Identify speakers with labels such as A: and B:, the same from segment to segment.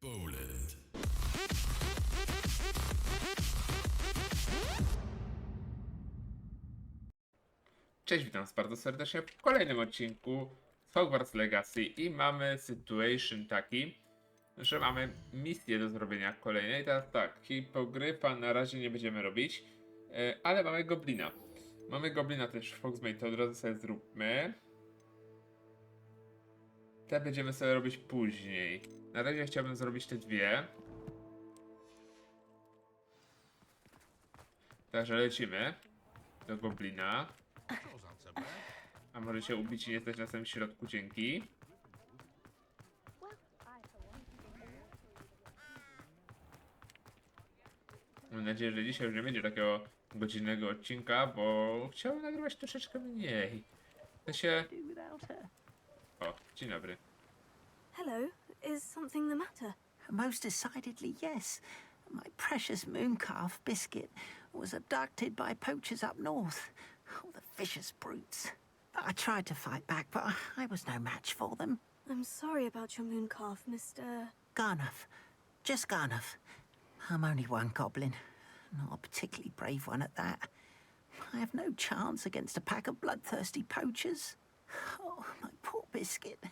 A: Poland.
B: Cześć, witam was bardzo serdecznie w kolejnym odcinku z Hogwarts Legacy i mamy situation taki, że mamy misję do zrobienia kolejnej. Teraz tak, hipogryfa na razie nie będziemy robić, ale mamy goblina. Mamy goblina też w Hogsmeade, to od razu sobie zróbmy. Te będziemy sobie robić później. Na razie chciałbym zrobić te dwie. Także lecimy do goblina. A może się ubić i nie stać na samym środku, dzięki. Mam nadzieję, że dzisiaj już nie będzie takiego godzinnego odcinka, bo chciałem nagrywać troszeczkę mniej. To się... O, dzień dobry.
C: Hello, is something the matter?
D: Most decidedly, yes. My precious mooncalf, Biscuit, was abducted by poachers up north. Oh, the vicious brutes. I tried to fight back, but I was no match for them.
C: I'm sorry about your mooncalf, Mr.
D: Garnuff. Just Garnuff. I'm only one goblin. Not a particularly brave one at that. I have no chance against a pack of bloodthirsty poachers. Oh, my poor Biscuit.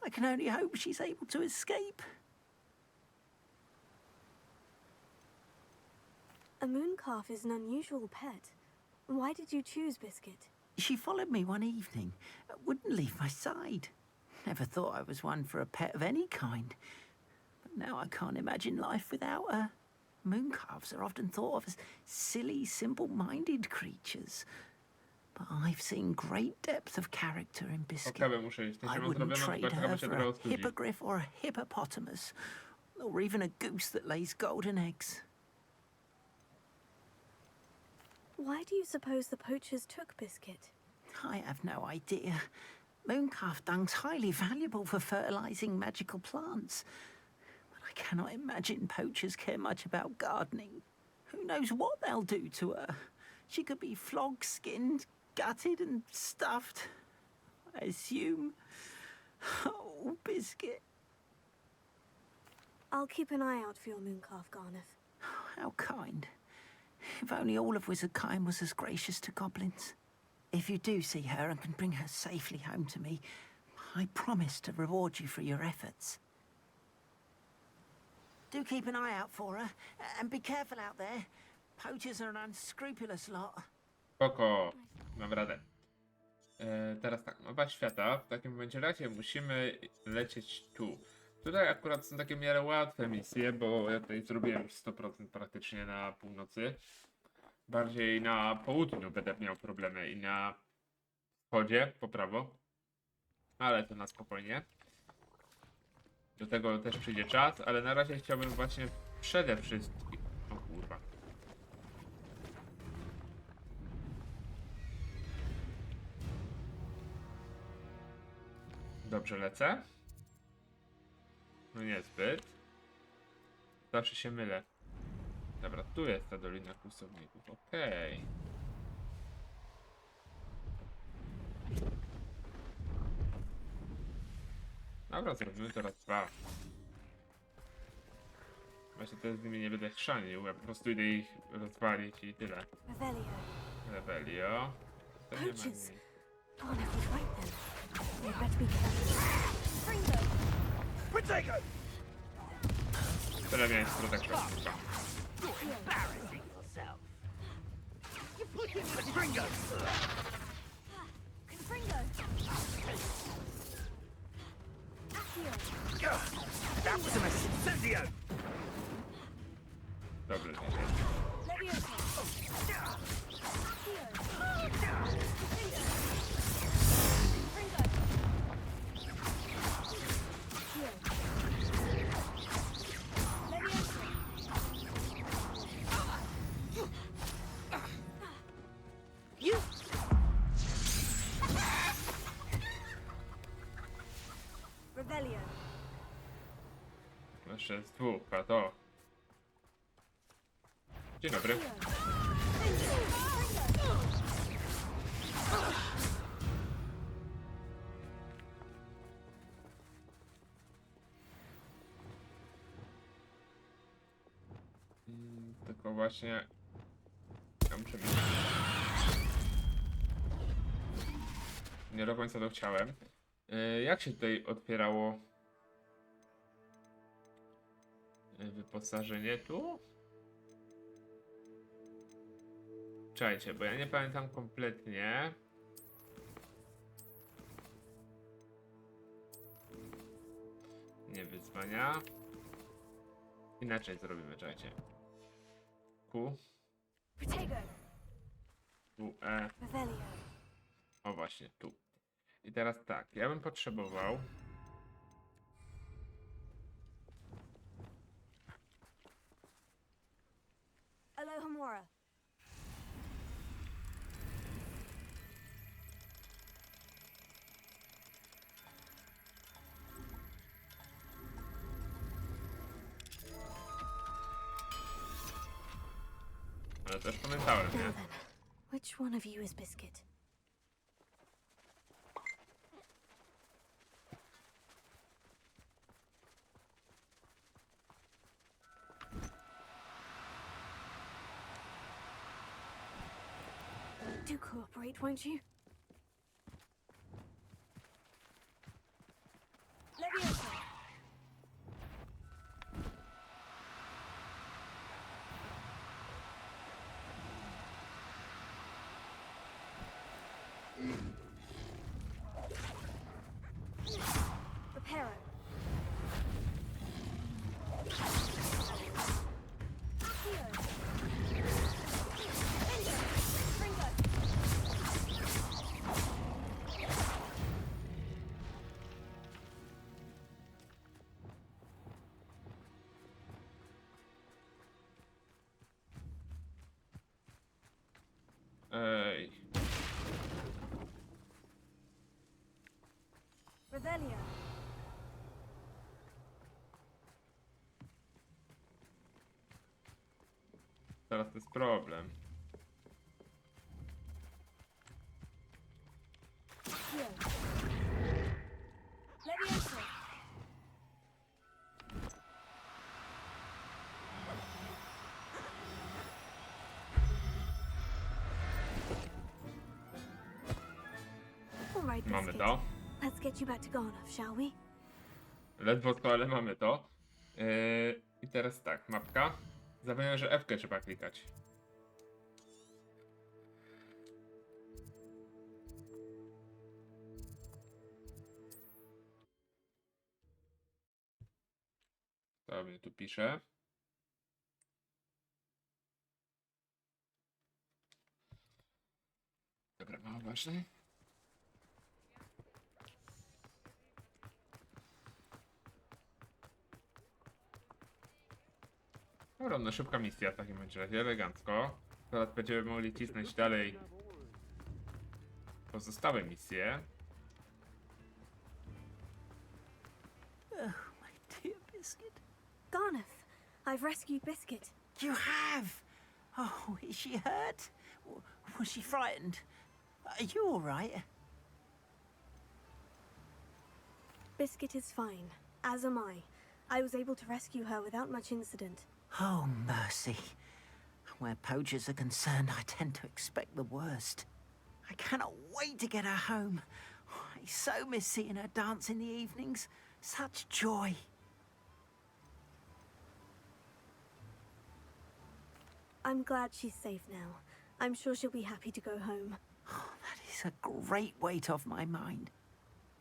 D: I can only hope she's able to escape.
C: A mooncalf is an unusual pet. Why did you choose Biscuit?
D: She followed me one evening, wouldn't leave my side. Never thought I was one for a pet of any kind. But now I can't imagine life without her. Mooncalves are often thought of as silly, simple-minded creatures. But I've seen great depth of character in Biscuit.
B: Okawę muszę iść.
D: I wouldn't trade her for a hippogriff or a hippopotamus, or even a goose that lays golden eggs.
C: Why do you suppose the poachers took Biscuit?
D: I have no idea. Mooncalf dung's highly valuable for fertilizing magical plants. But I cannot imagine poachers care much about gardening. Who knows what they'll do to her? She could be flogged, skinned, gutted and stuffed. I assume. Oh, Biscuit.
C: I'll keep an eye out for your mooncalf, Garnuff.
D: How kind. If only all of Wizardkind was as gracious to goblins. If you do see her and can bring her safely home to me, I promise to reward you for your efforts. Do keep an eye out for her, and be careful out there. Poachers are an unscrupulous lot.
B: Spoko, mam radę. Teraz tak, mapa świata. W takim momencie razie musimy lecieć tu. Tutaj akurat są takie w miarę łatwe misje, bo ja tutaj zrobiłem już 100% praktycznie na północy. Bardziej na południu będę miał problemy i na wschodzie, po prawo. Ale to na spokojnie. Do tego też przyjdzie czas, ale na razie chciałbym właśnie przede wszystkim... O kurwa. Dobrze lecę? No niezbyt. Zawsze się mylę. Dobra, tu jest ta Dolina Kłusowników, okej. Dobra, zrobimy to raz dwa. Właśnie to z nimi nie będę chrzanił, ja po prostu idę ich rozwalić i tyle.
C: Revelio.
B: Revelio. To nie ma
C: Poachers.
B: nic.
C: Garnuff was right then. We'd better be careful. Fringo!
E: Protego!
B: Tyle miałem z protection.
E: You're embarrassing yourself. You put him with Fringo!
C: Fringo! Accio!
E: That was a mess. Incendio!
B: Dobrze, dzisiaj.
C: Leviosa! Accio! Fringo! Accio! Leviosa!
E: You!
C: Revelio!
B: Jeszcze z dwóch, a to. Dzień dobry. Tylko właśnie... Ja muszę mieć... Nie do końca to chciałem. Jak się tutaj otwierało... wyposażenie tu? Czekajcie, bo ja nie pamiętam kompletnie. Nie wyzwania. Inaczej zrobimy, czekajcie. Q,
C: Protego.
B: U, E.
C: Revelio.
B: O właśnie, tu. I teraz tak, ja bym potrzebował...
C: Alohomora.
B: Ale też pamiętałem, nie?
C: Now then, which one of you is Biscuit? Do cooperate, won't you? Leviosa. Reparo. Accio. Ringo. Ringo.
B: Ej.
C: Revelio.
B: Teraz to jest problem.
C: Accio. Leviosa. All right,
B: Mamy
C: Biscuit.
B: to.
C: Let's get you back to Garnoff, shall we?
B: Ledwo to, ale mamy to. I teraz tak, mapka. Zapomniałem, że F-kę trzeba klikać. To mnie tu pisze. Dobra, mało ważne. Dobra, no szybka misja w takim razie, elegancko. Teraz będziemy mogli cisnąć dalej pozostałe misje.
D: Oh, my dear Biscuit.
C: Garnoff, I've rescued Biscuit.
D: You have? Oh, is she hurt? Was she frightened? Are you all right?
C: Biscuit is fine, as am I. I was able to rescue her without much incident.
D: Oh, mercy. Where poachers are concerned, I tend to expect the worst. I cannot wait to get her home. I so miss seeing her dance in the evenings. Such joy.
C: I'm glad she's safe now. I'm sure she'll be happy to go home.
D: Oh, that is a great weight off my mind.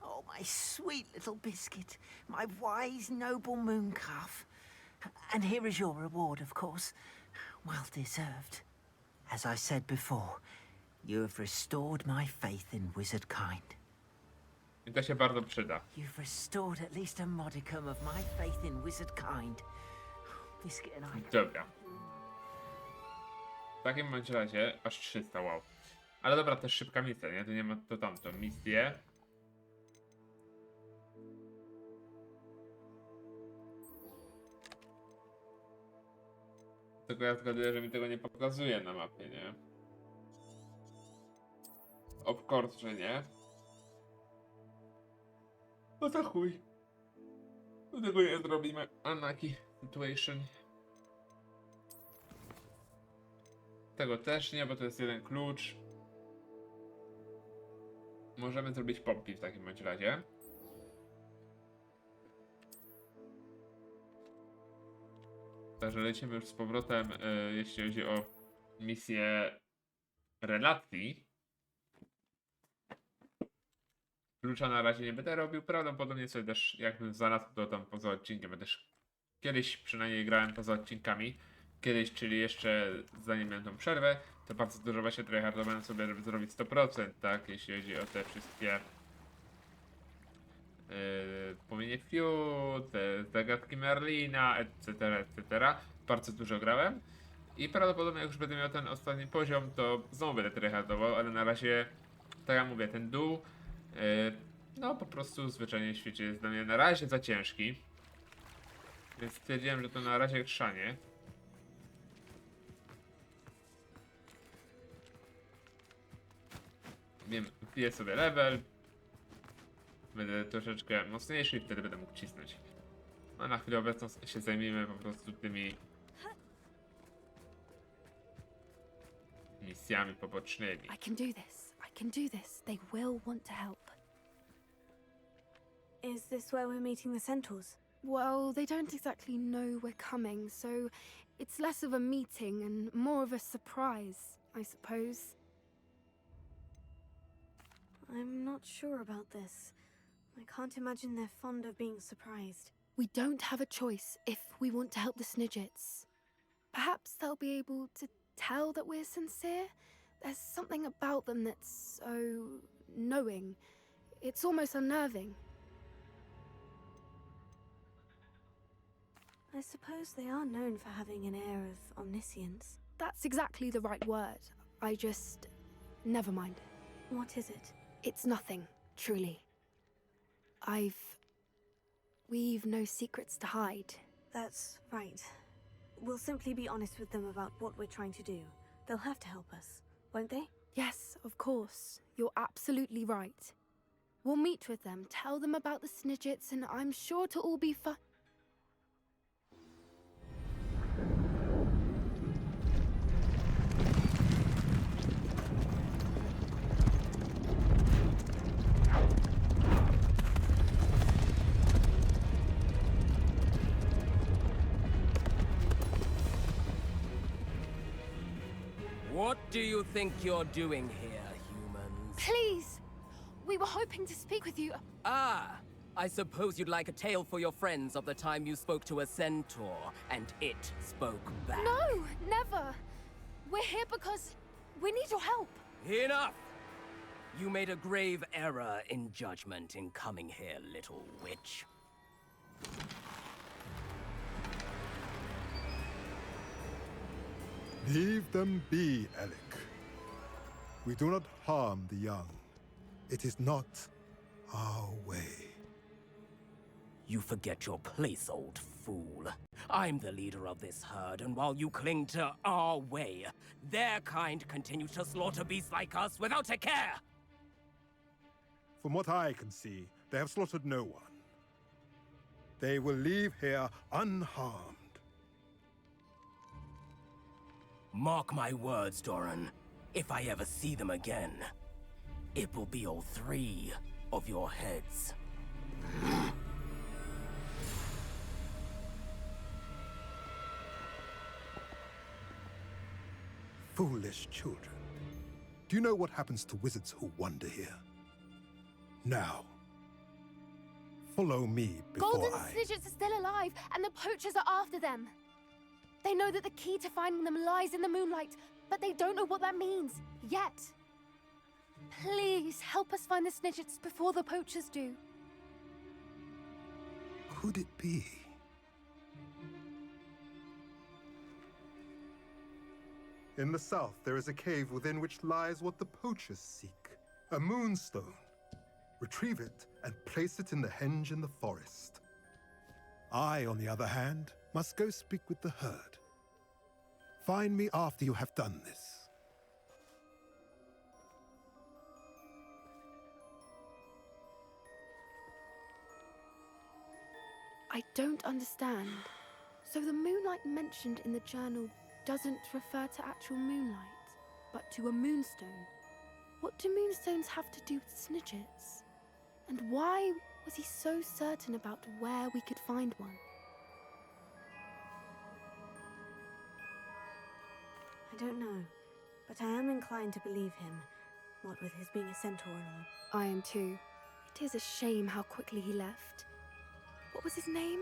D: Oh, my sweet little Biscuit, my wise, noble moon calf. And here is your reward, of course. Well deserved. As I said before, you have restored my faith in wizard kind.
B: I to się bardzo przyda.
D: You've restored at least a modicum of my faith in wizard kind. Biscuit and I...
B: Dobra. W takim bądź razie aż 300, wow. Ale dobra, też szybka misja, nie? Tu nie ma to tamto. Misję. Tylko ja zgaduję, że mi tego nie pokazuje na mapie, nie? Of course, że nie. No to chuj. Do tego nie zrobimy. Unlucky situation. Tego też nie, bo to jest jeden klucz. Możemy zrobić pompki w takim bądź razie. Także lecimy już z powrotem, jeśli chodzi o misję relacji. Klucza na razie nie będę robił, prawdopodobnie sobie też jakbym znalazł to tam poza odcinkiem, będę też kiedyś przynajmniej grałem poza odcinkami. Kiedyś, czyli jeszcze zanim miałem tą przerwę, to bardzo dużo właśnie tryhardowałem sobie, żeby zrobić 100%, tak, jeśli chodzi o te wszystkie płomienie Fiu, te zagadki Merlina, etc. Bardzo dużo grałem i prawdopodobnie jak już będę miał ten ostatni poziom, to znowu będę tryhardował, ale na razie, tak jak mówię, ten dół, no po prostu zwyczajnie w świecie jest dla mnie na razie za ciężki. Więc stwierdziłem, że to na razie chrzanie. Wiem, wbiję sobie level. Będę troszeczkę mocniejszy i wtedy będę mógł cisnąć. A na chwilę obecną się zajmijmy po prostu tymi misjami pobocznymi.
A: I can do this. I can do this. They will want to help.
C: Is this where we're meeting the centaurs?
A: Well, they don't exactly know we're coming, so it's less of a meeting and more of a surprise, I suppose.
C: I'm not sure about this. I can't imagine they're fond of being surprised.
A: We don't have a choice if we want to help the Snidgets. Perhaps they'll be able to tell that we're sincere. There's something about them that's so knowing. It's almost unnerving.
C: I suppose they are known for having an air of omniscience.
A: That's exactly the right word. I just... never mind.
C: What is it?
A: It's nothing, truly. We've no secrets to hide.
C: That's right. We'll simply be honest with them about what we're trying to do. They'll have to help us, won't they?
A: Yes, of course. You're absolutely right. We'll meet with them, tell them about the Snidgets, and I'm sure to all be fine.
F: What do you think you're doing here, humans?
A: Please! We were hoping to speak with you.
F: Ah, I suppose you'd like a tale for your friends of the time you spoke to a centaur, and it spoke back.
A: No, never! We're here because we need your help.
F: Enough! You made a grave error in judgment in coming here, little witch.
G: Leave them be, Alec. We do not harm the young. It is not our way.
F: You forget your place, old fool. I'm the leader of this herd, and while you cling to our way, their kind continue to slaughter beasts like us without a care!
G: From what I can see, they have slaughtered no one. They will leave here unharmed.
F: Mark my words, Doran. If I ever see them again, it will be all 3 of your heads.
G: Foolish children. Do you know what happens to wizards who wander here? Now, follow me before
A: Golden
G: I...
A: Snidgets are still alive, and the poachers are after them. They know that the key to finding them lies in the moonlight, but they don't know what that means, yet. Please, help us find the Snidgets before the poachers do.
G: Could it be? In the south, there is a cave within which lies what the poachers seek. A moonstone. Retrieve it and place it in the henge in the forest. I, on the other hand, must go speak with the herd. Find me after you have done this.
A: I don't understand. So the moonlight mentioned in the journal doesn't refer to actual moonlight, but to a moonstone. What do moonstones have to do with snidgets? And why was he so certain about where we could find one?
C: I don't know, but I am inclined to believe him, what with his being a centaur and all.
A: I am too. It is a shame how quickly he left. What was his name?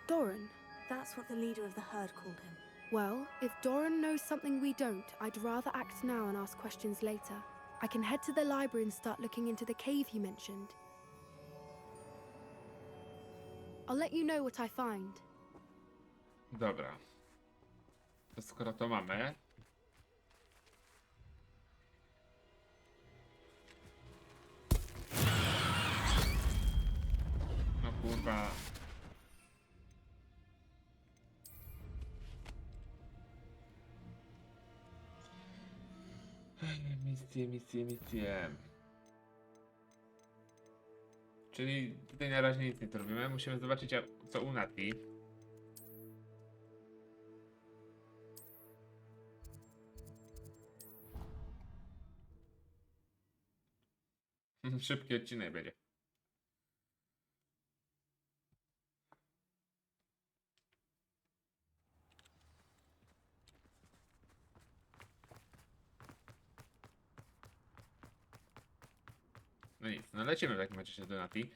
A: Doran.
C: That's what the leader of the herd called him.
A: Well, if Doran knows something we don't, I'd rather act now and ask questions later. I can head to the library and start looking into the cave you mentioned. I'll let you know what I find.
B: Dobra. To skoro to mamy... No kurwa... Misje. Czyli tutaj na razie nic nie robimy. Musimy zobaczyć co u Nati. Szybki odcinek będzie. No nic, no lecimy w takim razie do Nati.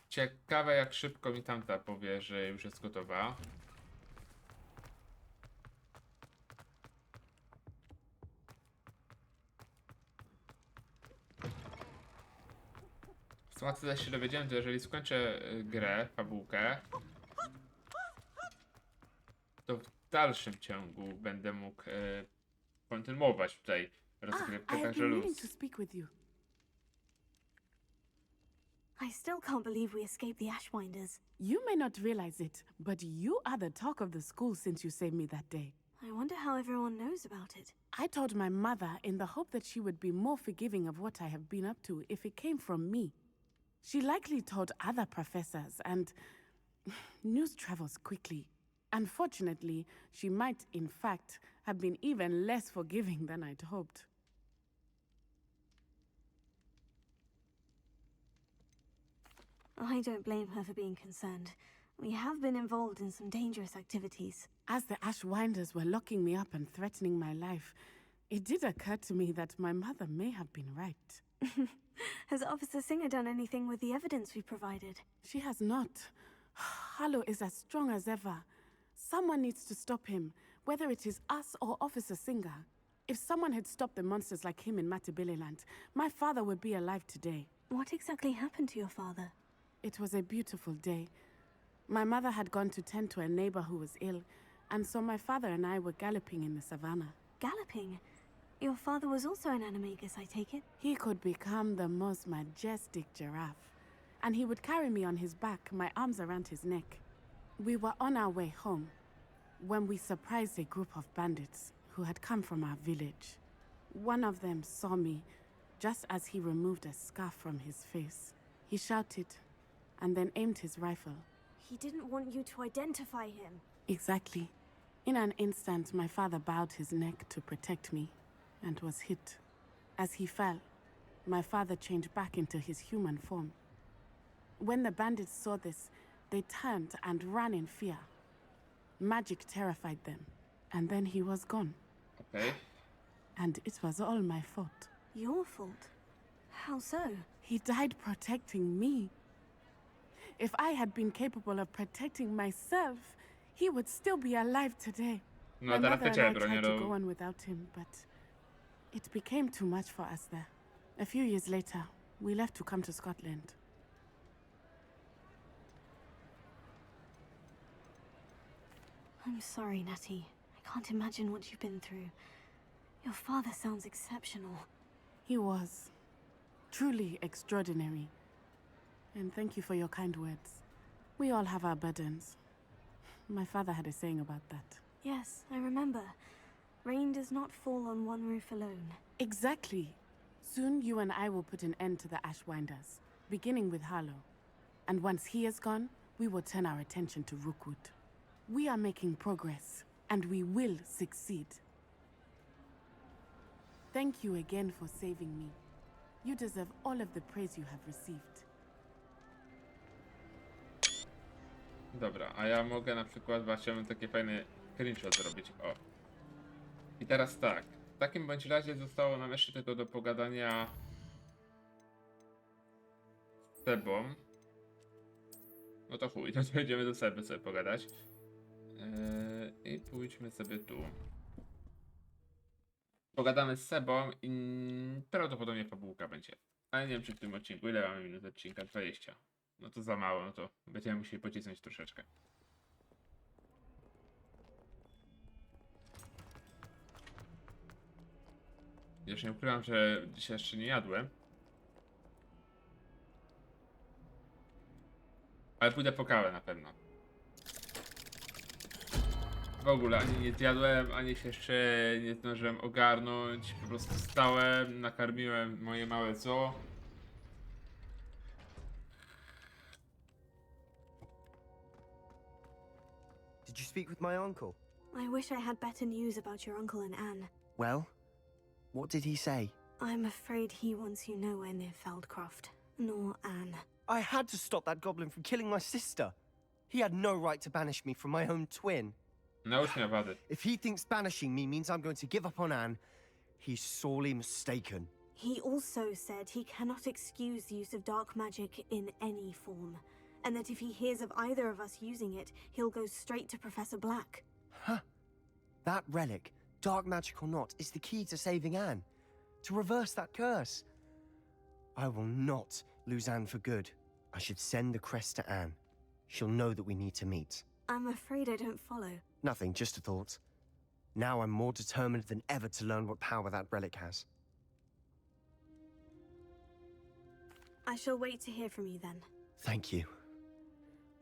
B: Ciekawe jak szybko mi tamta powie, że już jest gotowa. Co też się dowiedziałem, to jeżeli skończę grę, fabułkę, to w dalszym ciągu będę mógł kontynuować tutaj rozgrywkę, także luz.
C: I still can't believe we escaped the Ashwinders.
H: You may not realize it, but you are the talk of the school since you saved me that day.
C: I wonder how everyone knows about it.
H: I told my mother in the hope that she would be more forgiving of what I have been up to if it came from me. She likely told other professors, and news travels quickly. Unfortunately, she might, in fact, have been even less forgiving than I'd hoped.
C: I don't blame her for being concerned. We have been involved in some dangerous activities.
H: As the Ashwinders were locking me up and threatening my life, it did occur to me that my mother may have been right.
C: Has Officer Singer done anything with the evidence we provided?
H: She has not. Harlow is as strong as ever. Someone needs to stop him, whether it is us or Officer Singer. If someone had stopped the monsters like him in Matabeleland, my father would be alive today.
C: What exactly happened to your father?
H: It was a beautiful day. My mother had gone to tend to a neighbor who was ill, and so my father and I were galloping in the savannah.
C: Galloping? Your father was also an animagus, I take it?
H: He could become the most majestic giraffe, and he would carry me on his back, my arms around his neck. We were on our way home when we surprised a group of bandits who had come from our village. One of them saw me just as he removed a scarf from his face. He shouted and then aimed his rifle.
C: He didn't want you to identify him.
H: Exactly. In an instant, my father bowed his neck to protect me and was hit. As he fell, my father changed back into his human form. When the bandits saw this, they turned and ran in fear. Magic terrified them, and then he was gone.
B: Okay.
H: And it was all my fault.
C: Your fault? How so?
H: He died protecting me. If I had been capable of protecting myself, he would still be alive today.
B: No,
H: My
B: teraz
H: mother
B: te
H: and I
B: ciebie
H: tried
B: bronię
H: to go on without him, but it became too much for us there. A few years later, we left to come to Scotland.
C: I'm sorry, Natty. I can't imagine what you've been through. Your father sounds exceptional.
H: He was truly extraordinary. And thank you for your kind words. We all have our burdens. My father had a saying about that.
C: Yes, I remember. Rain does not fall on one roof alone.
H: Exactly. Soon you and I will put an end to the Ashwinders, beginning with Harlow. And once he is gone, we will turn our attention to Rookwood. We are making progress, and we will succeed. Thank you again for saving me. You deserve all of the praise you have received.
B: Dobra, a ja mogę na przykład właśnie takie fajne screenshot zrobić. O. I teraz tak. W takim bądź razie zostało nam jeszcze tylko do pogadania z Sebą. No to chuj, to idziemy do Seby sobie pogadać. I pójdźmy sobie tu. Pogadamy z Sebą i prawdopodobnie fabułka będzie. Ale nie wiem, czy w tym odcinku. Ile mamy minut odcinka? 20. No to za mało, no to będziemy musieli pocisnąć troszeczkę. Już nie ukrywam, że dzisiaj jeszcze nie jadłem. Ale pójdę po kawę na pewno. W ogóle ani nie zjadłem, ani się jeszcze nie zdążyłem ogarnąć. Po prostu stałem, nakarmiłem moje małe zoo.
I: Did you speak with my uncle?
C: I wish I had better news about your uncle and Anne.
I: Well, what did he say?
C: I'm afraid he wants you nowhere near Feldcroft, nor Anne.
I: I had to stop that goblin from killing my sister. He had no right to banish me from my own twin.
B: Naucz mnie wady.
I: If he thinks banishing me means I'm going to give up on Anne, he's sorely mistaken.
C: He also said he cannot excuse the use of dark magic in any form, and that if he hears of either of us using it, he'll go straight to Professor Black.
I: Huh. That relic, dark magic or not, is the key to saving Anne. To reverse that curse. I will not lose Anne for good. I should send the crest to Anne. She'll know that we need to meet.
C: I'm afraid I don't follow.
I: Nothing, just a thought. Now I'm more determined than ever to learn what power that relic has.
C: I shall wait to hear from you then.
I: Thank you.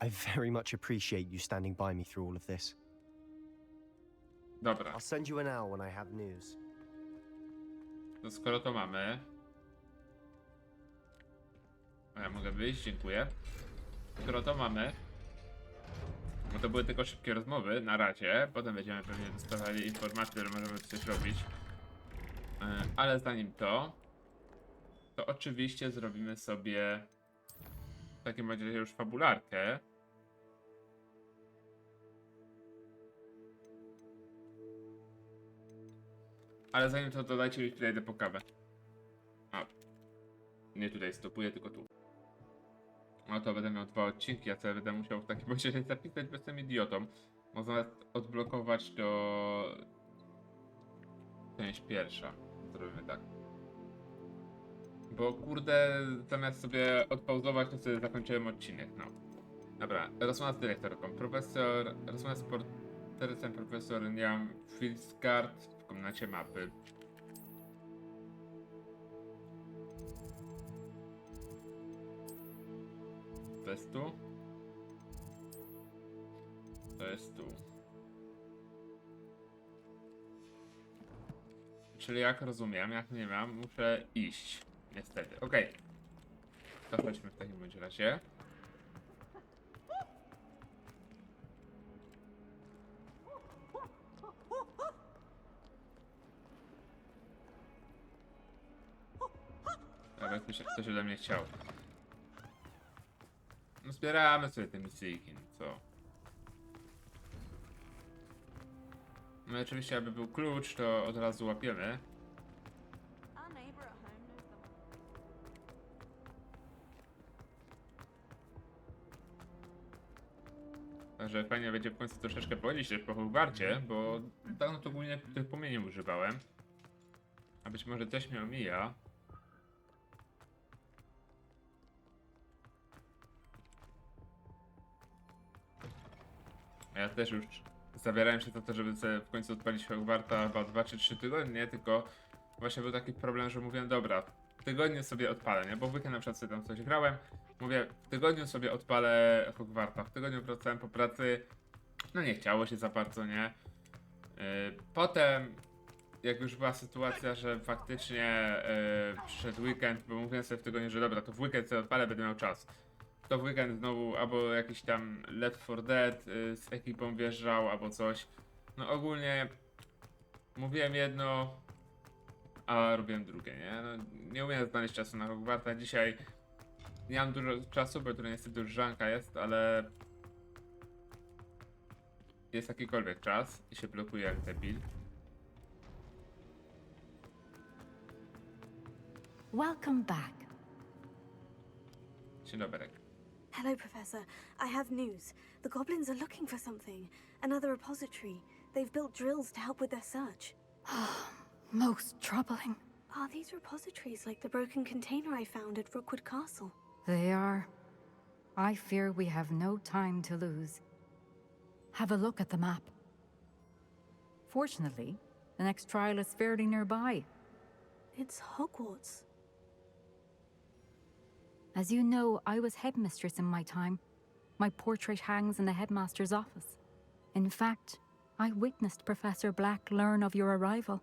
I: I very much appreciate you standing by me through all of this.
B: Dobra,
I: I'll send you an hour when I have news.
B: to skoro to mamy... A ja mogę wyjść, dziękuję. Skoro to mamy... Bo to były tylko szybkie rozmowy, na razie. Potem będziemy pewnie dostawali informacje, że możemy coś robić. Ale zanim to... To oczywiście zrobimy sobie... W takim razie już fabularkę. Ale zanim to dodajcie mi chwilę, idę po kawę. A. Nie tutaj stopuję, tylko tu. No to będę miał 2 odcinki, ja sobie będę musiał w takim razie zapisać, bo jestem idiotą. Można odblokować to... Część pierwsza. Zrobimy tak. Bo kurde, zamiast sobie odpauzować, to sobie zakończyłem odcinek, no. Dobra, rozmowa z dyrektorką. Rozmowa z portretem profesor Niam Filskart w komnacie mapy. To jest tu? To jest tu. Czyli jak rozumiem, jak nie mam, muszę iść. Niestety, okej. To chodźmy w takim bądź razie. Ale ktoś ode mnie chciał. No zbieramy sobie te misyjki, no co? No i oczywiście, aby był klucz, to od razu łapiemy. Także fajnie będzie w końcu troszeczkę pochodzić też po Hogwarcie, bo dawno to głównie tych płomieni używałem. A być może coś mnie omija. Ja też już zabierałem się za to, żeby sobie w końcu odpalić Hogwarta chyba 2 czy 3 tygodnie, tylko właśnie był taki problem, że mówiłem, dobra, w tygodniu sobie odpalę, nie? Bo w weekend na przykład sobie tam coś grałem. Mówię, w tygodniu sobie odpalę Hogwarta. W tygodniu wracałem po pracy, no nie chciało się za bardzo, nie? Potem, jak już była sytuacja, że faktycznie przyszedł weekend, bo mówiłem sobie w tygodniu, że dobra, to w weekend sobie odpalę, będę miał czas. To w weekend znowu albo jakiś tam Left 4 Dead z ekipą wjeżdżał, albo coś. No ogólnie mówiłem jedno, a robiłem drugie, nie? No, nie umiem znaleźć czasu na Hogwarta. Dzisiaj nie mam dużo czasu, bo tu niestety już żanka jest, ale jest jakikolwiek czas i się blokuje jak debil.
J: Welcome back.
B: Dzień dobry.
C: Hello, Professor. I have news. The goblins are looking for something. Another repository. They've built drills to help with their search.
A: Most troubling.
C: Are these repositories like the broken container I found at Rookwood Castle?
J: They are. I fear we have no time to lose. Have a look at the map. Fortunately, the next trial is fairly nearby.
C: It's Hogwarts.
J: As you know, I was headmistress in my time. My portrait hangs in the headmaster's office. In fact, I witnessed Professor Black learn of your arrival.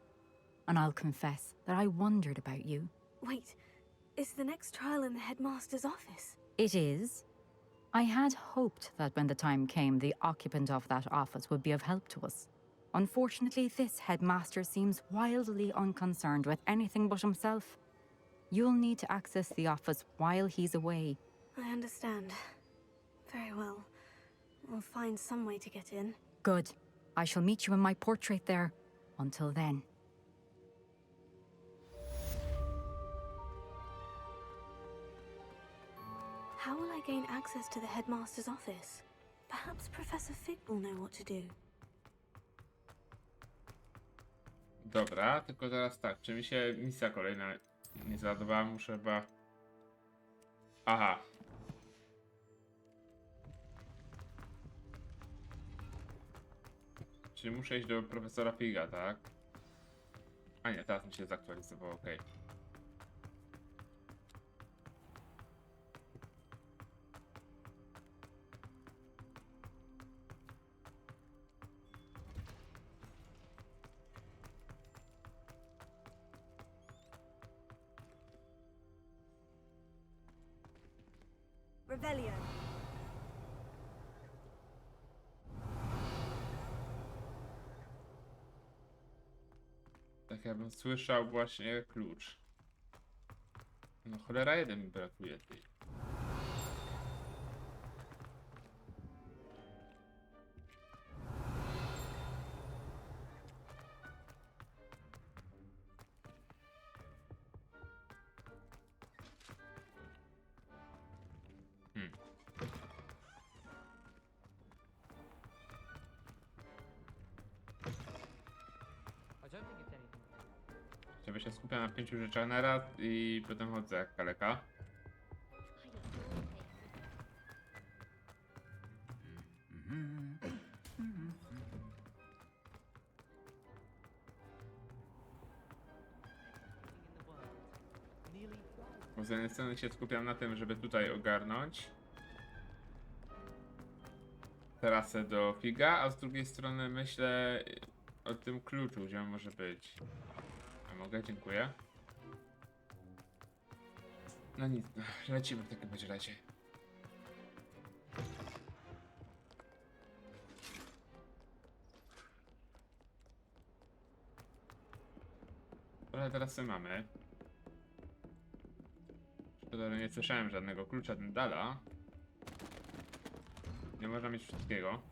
J: And I'll confess that I wondered about you.
C: Wait, is the next trial in the headmaster's office?
J: It is. I had hoped that when the time came, the occupant of that office would be of help to us. Unfortunately, this headmaster seems wildly unconcerned with anything but himself. You'll need to access the office while he's away.
C: I understand. Very well. We'll find some way to get in.
J: Good. I shall meet you in my portrait there. Until then.
C: How will I gain access to the headmaster's office? Perhaps Professor Fig will know what to do.
B: Dobra, tylko teraz tak, czy mi się misja kolejna nie załadowała? Muszę chyba... Aha. Czyli muszę iść do profesora Figa, tak? A nie, teraz mi się zaktualizowało, okej.
C: Revelio.
B: Tak jakbym słyszał właśnie klucz. No cholera, jeden mi brakuje tej. Żeby się skupiam na 5 rzeczach na raz i potem chodzę jak kaleka. Bo z jednej strony się skupiam na tym, żeby tutaj ogarnąć trasę do Figa, a z drugiej strony myślę o tym kluczu, gdzie on może być. A mogę? Dziękuję. No nic, lecimy w takim razie. Ale teraz co mamy? Szkoda, że nie słyszałem żadnego klucza dala. Nie można mieć wszystkiego.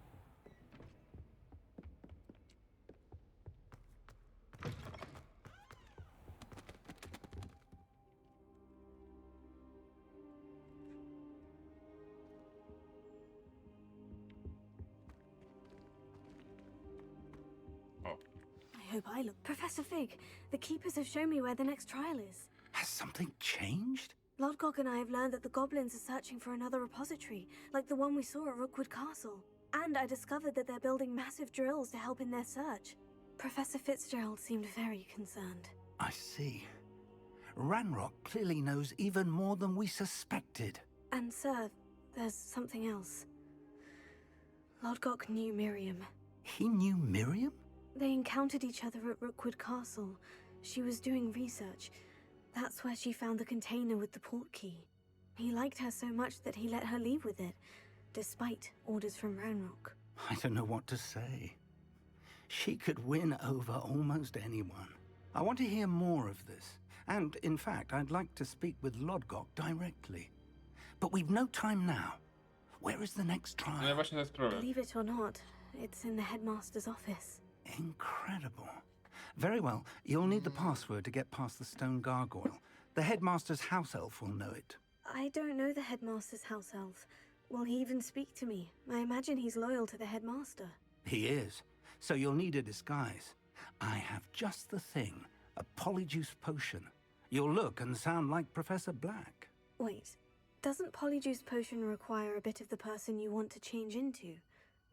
C: I hope I look. Professor Fig, the keepers have shown me where the next trial is.
D: Has something changed?
C: Lodgok and I have learned that the goblins are searching for another repository, like the one we saw at Rookwood Castle. And I discovered that they're building massive drills to help in their search. Professor Fitzgerald seemed very concerned.
K: I see. Ranrock clearly knows even more than we suspected.
C: And sir, there's something else. Lodgok knew Miriam.
K: He knew Miriam?
C: They encountered each other at Rookwood Castle. She was doing research. That's where she found the container with the port key. He liked her so much that he let her leave with it, despite orders from Ranrock.
K: I don't know what to say. She could win over almost anyone. I want to hear more of this. And, in fact, I'd like to speak with Lodgok directly. But we've no time now. Where is the next
B: No i
K: trial?
B: właśnie to jest problem.
C: Believe it or not, it's in the headmaster's office.
K: Incredible. Very well. You'll need the password to get past the stone gargoyle. The headmaster's house elf will know it.
C: I don't know the headmaster's house elf. Will he even speak to me? I imagine he's loyal to the headmaster.
K: He is. So you'll need a disguise. I have just the thing. A polyjuice potion. You'll look and sound like Professor Black.
C: Wait, doesn't Polyjuice Potion require a bit of the person you want to change into?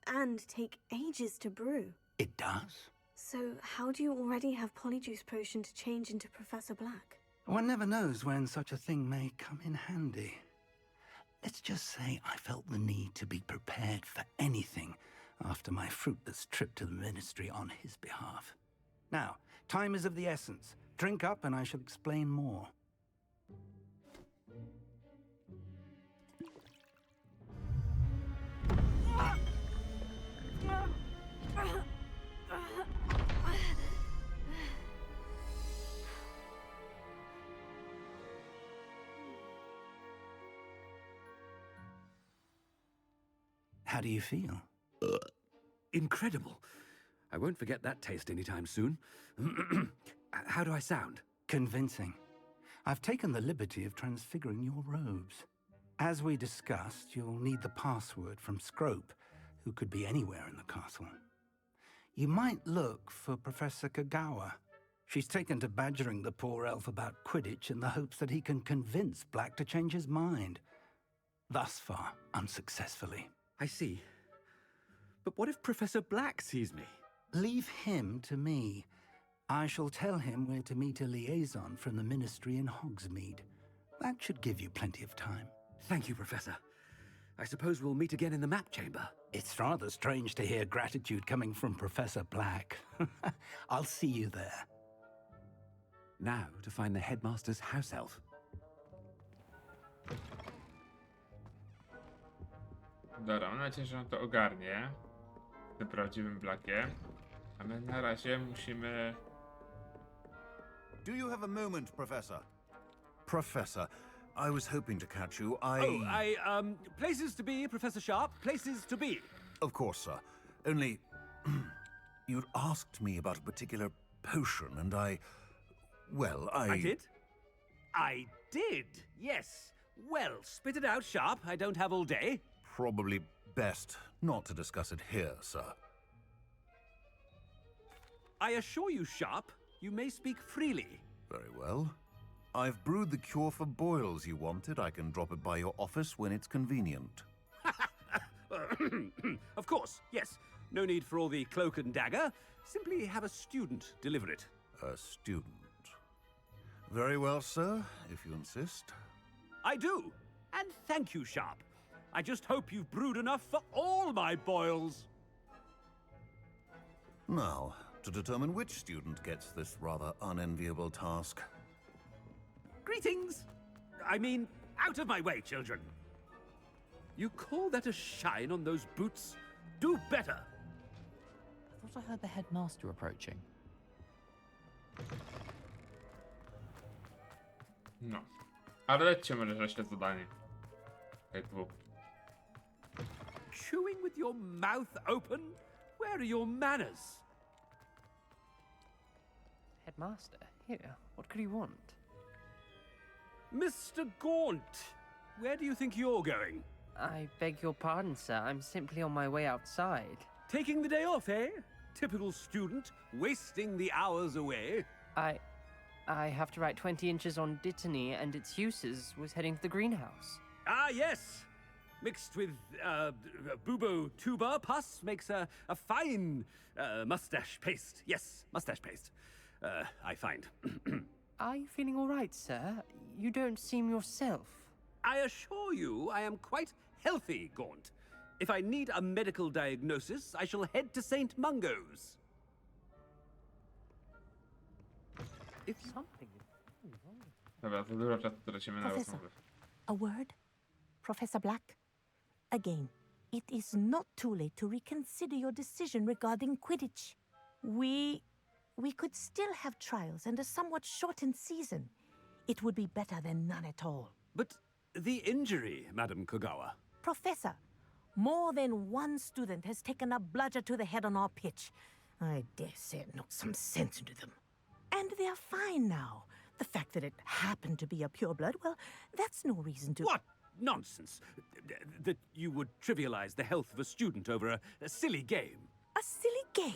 C: And take ages to brew?
K: It does.
C: So how do you already have Polyjuice Potion to change into Professor Black?
K: One never knows when such a thing may come in handy. Let's just say I felt the need to be prepared for anything after my fruitless trip to the ministry on his behalf. Now, time is of the essence. Drink up and I shall explain more. How do you feel?
L: Incredible. I won't forget that taste anytime soon. How do I sound?
K: Convincing. I've taken the liberty of transfiguring your robes. As we discussed, you'll need the password from Scrope, who could be anywhere in the castle. You might look for Professor Kagawa. She's taken to badgering the poor elf about Quidditch in the hopes that he can convince Black to change his mind. Thus far, unsuccessfully.
L: I see. But what if Professor Black sees me?
K: Leave him to me. I shall tell him where to meet a liaison from the ministry in Hogsmeade. That should give you plenty of time.
L: Thank you, Professor. I suppose we'll meet again in the map chamber.
K: It's rather strange to hear gratitude coming from Professor Black. I'll see you there.
L: Now to find the headmaster's house elf.
B: Dobra, mam nadzieję, że on to ogarnie. Z tym prawdziwym Blackiem. A my na razie musimy...
M: Do you have a moment, Professor? Professor, I was hoping to catch you.
L: Places to be, Professor Sharp. Places to be.
M: Of course, sir. Only... you'd asked me about a particular potion, and well,
L: I did? I did, yes. Well, spit it out, Sharp. I don't have all day.
M: Probably best not to discuss it here, sir.
L: I assure you, Sharp, you may speak freely.
M: Very well. I've brewed the cure for boils you wanted. I can drop it by your office when it's convenient.
L: Of course, yes. No need for all the cloak and dagger. Simply have a student deliver it.
M: A student. Very well, sir, if you insist.
L: I do. And thank you, Sharp. I just hope you've brewed enough for all my boils.
M: Now, to determine which student gets this rather unenviable task.
L: Greetings! I mean, out of my way, children. You call that a shine on those boots? Do better!
N: I thought I heard the headmaster approaching.
B: No. Ale lećcie może resztę zadanie. Jakby...
L: Chewing with your mouth open? Where are your manners?
N: Headmaster, here, what could he want?
L: Mr. Gaunt, where do you think you're going?
N: I beg your pardon, sir. I'm simply on my way outside.
L: Taking the day off, eh? Typical student, wasting the hours away.
N: I have to write 20 inches on Dittany and its uses. Was heading to the greenhouse.
L: Ah, yes. Mixed with bubo tuber pus makes a fine mustache paste. Yes, mustache paste. I find.
N: Are you feeling all right, sir? You don't seem yourself.
L: I assure you I am quite healthy, Gaunt. If I need a medical diagnosis, I shall head to St. Mungo's.
N: If something is wrong.
B: Dobra, to dużo czasu tracimy na
O: Professor,
B: rozmowę.
O: a word? Professor Black? Again, it is not too late to reconsider your decision regarding Quidditch. We could still have trials and a somewhat shortened season. It would be better than none at all.
L: But the injury, Madam Kogawa.
O: Professor, more than one student has taken a bludger to the head on our pitch. I dare say it knocked some sense into them. And they're fine now. The fact that it happened to be a pureblood, well, that's no reason to...
L: What nonsense! That you would trivialize the health of a student over a silly game.
O: A silly game?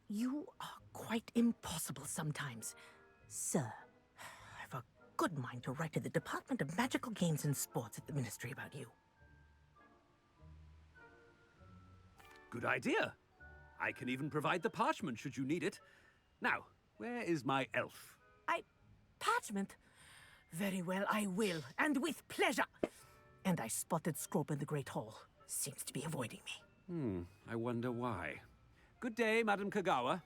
O: You are quite impossible sometimes. Sir, I've a good mind to write to the Department of Magical Games and Sports at the Ministry about you.
L: Good idea. I can even provide the parchment should you need it. Now, where is my elf?
O: Parchment? Very well, I will, and with pleasure. And I spotted Scrope in the Great Hall. Seems to be avoiding me.
L: I wonder why. Good day, Madam Kogawa.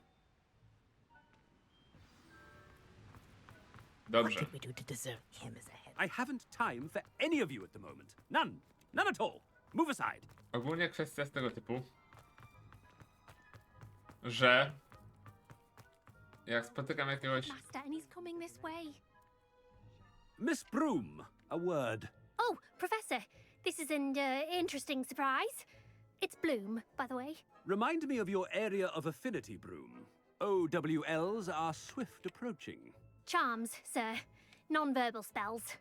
O: What
B: Dobrze.
O: did we do to deserve him as a head?
L: I haven't time for any of you at the moment. None. None at all. Move aside.
B: Ogólnie kwestia jest tego typu, że jak spotykam jakiegoś...
P: Master, and he's coming this way.
L: Miss Broom, a word.
P: Oh, Professor, this is an interesting surprise. It's Bloom, by the way.
L: Remind me of your area of affinity, Broom. OWLs are swift approaching.
P: Charms, sir. Non-verbal spells.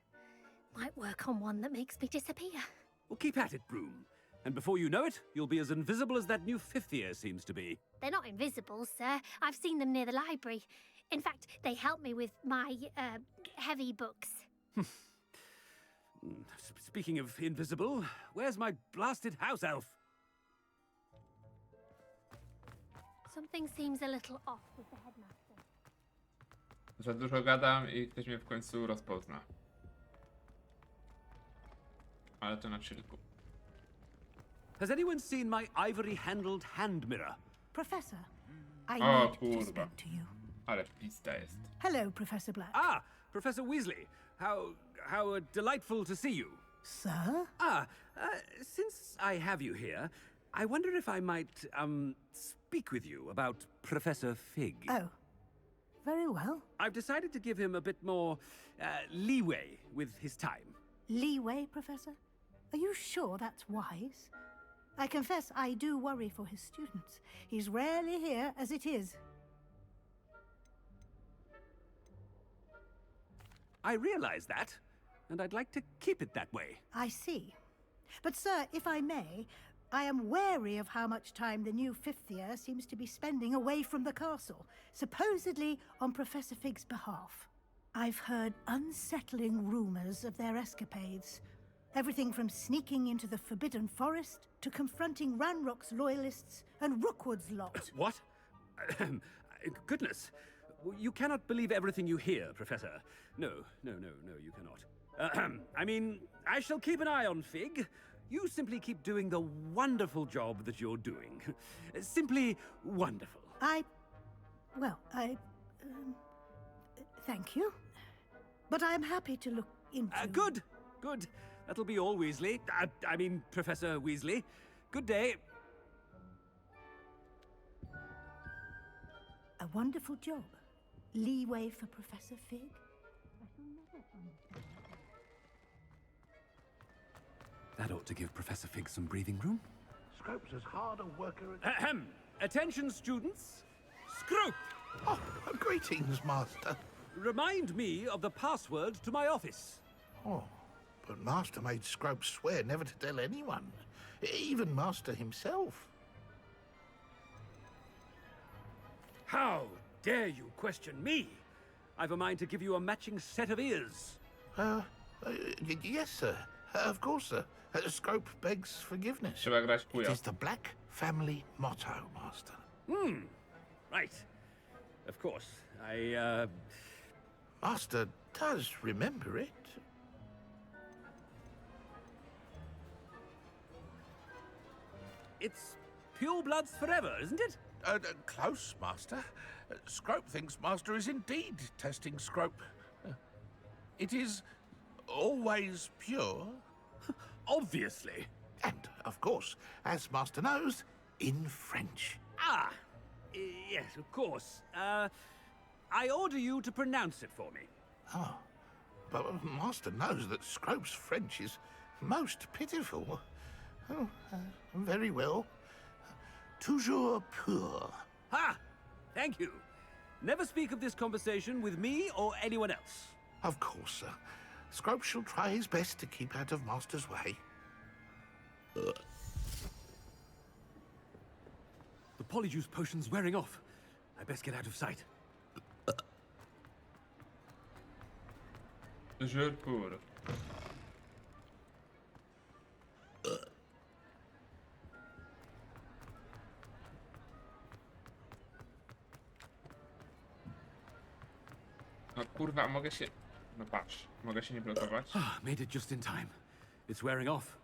P: Might work on one that makes me disappear.
L: Well, keep at it, Broom. And before you know it, you'll be as invisible as that new fifth year seems to be.
P: They're not invisible, sir. I've seen them near the library. In fact, they help me with my, heavy books.
L: Speaking of invisible, where's my blasted house elf?
P: Something seems a little off with the headmaster.
B: Za dużo gadam i ktoś mnie w końcu rozpozna. Ale to na chillku.
L: Has anyone seen my ivory-handled hand mirror?
O: Professor, I
B: O
O: need to
B: kurwa.
O: speak to you.
B: Ale pista jest.
O: Hello, Professor Black.
L: Ah, Professor Weasley. How delightful to see you.
O: Sir?
L: Since I have you here, I wonder if I might, speak with you about Professor Fig.
O: Oh, very well.
L: I've decided to give him a bit more, leeway with his time.
O: Leeway, Professor? Are you sure that's wise? I confess I do worry for his students. He's rarely here as it is.
L: I realize that, and I'd like to keep it that way.
O: I see. But, sir, if I may, I am wary of how much time the new fifth year seems to be spending away from the castle, supposedly on Professor Fig's behalf. I've heard unsettling rumors of their escapades. Everything from sneaking into the Forbidden Forest to confronting Ranrock's loyalists and Rookwood's lot.
L: What? Goodness. You cannot believe everything you hear, Professor. No, you cannot. I mean, I shall keep an eye on Fig. You simply keep doing the wonderful job that you're doing. Simply wonderful.
O: Thank you. But I'm happy to look into...
L: Good. That'll be all, Weasley. I mean, Professor Weasley. Good day.
O: A wonderful job. Leeway for Professor Fig?
L: That ought to give Professor Fig some breathing room.
M: Scrope's as hard a worker as...
L: Ahem. Attention, students. Scrope!
M: Oh, greetings, Master.
L: Remind me of the password to my office.
M: Oh, but Master made Scrope swear never to tell anyone, even Master himself.
L: How dare you question me? I've a mind to give you a matching set of ears.
M: Yes, sir. Of course, sir. Scrope begs forgiveness.
B: Trzeba grać
M: It is the Black family motto, Master.
L: Right. Of course.
M: Master does remember it.
L: It's pure bloods forever, isn't it?
M: Close, Master. Scrope thinks Master is indeed testing Scrope. It is always pure.
L: Obviously.
M: And, of course, as Master knows, in French.
L: Ah, Yes, of course. I order you to pronounce it for me.
Q: Oh, but Master knows that Scrope's French is most pitiful. Oh, very well. Toujours pur.
L: Ha! Thank you. Never speak of this conversation with me or anyone else.
Q: Of course, sir. Scrope shall try his best to keep out of Master's way.
L: The polyjuice potion's wearing off. I best get out of sight.
B: Toujours pur. No kurwa, mogę się... No patrz, mogę się nie blokować.
L: Made it just in time. It's wearing off.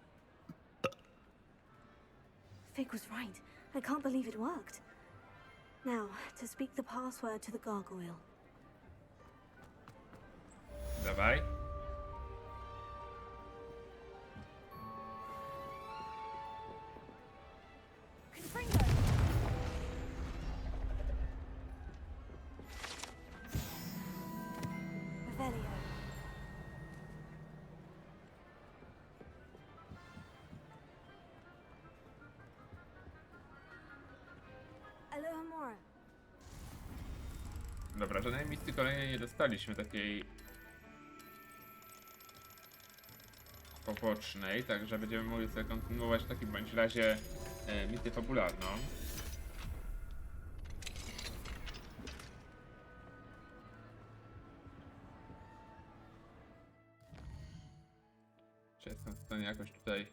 C: Fig was right. I can't believe it worked. Now, to speak the password to the gargoyle.
B: Dawaj.
C: Revelio. Alohomora.
B: Dobra, żadnej misji kolejnej nie dostaliśmy, takiej pobocznej, także będziemy mogli sobie kontynuować w takim bądź razie misję fabularną. Czy jestem w stanie jakoś tutaj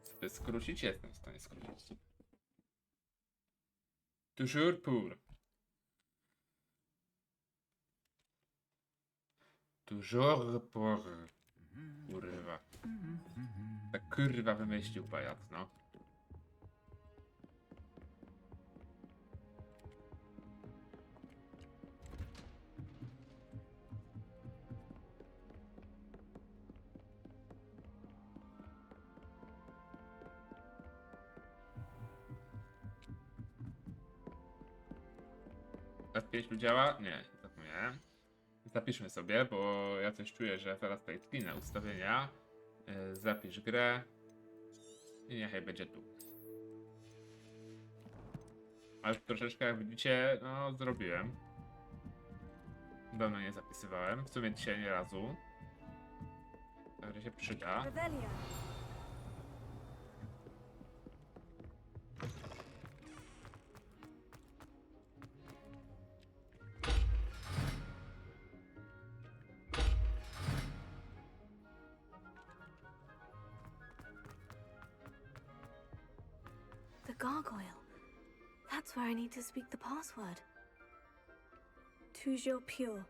B: sobie skrócić? Jestem w stanie skrócić. Toujours pur. Toujours pur. Kurwa. Ta kurwa wymyślił pajac, no. F5 tu działa? Nie, zapomniałem. Zapiszmy sobie, bo ja coś czuję, że zaraz tutaj tknę ustawienia. Zapisz grę. I niechaj będzie tu. A już troszeczkę, jak widzicie, no zrobiłem. Dawno nie zapisywałem. W sumie dzisiaj nie razu. Także się przyda.
C: Revelio. The gargoyle. That's where I need to speak the password. Toujours pure.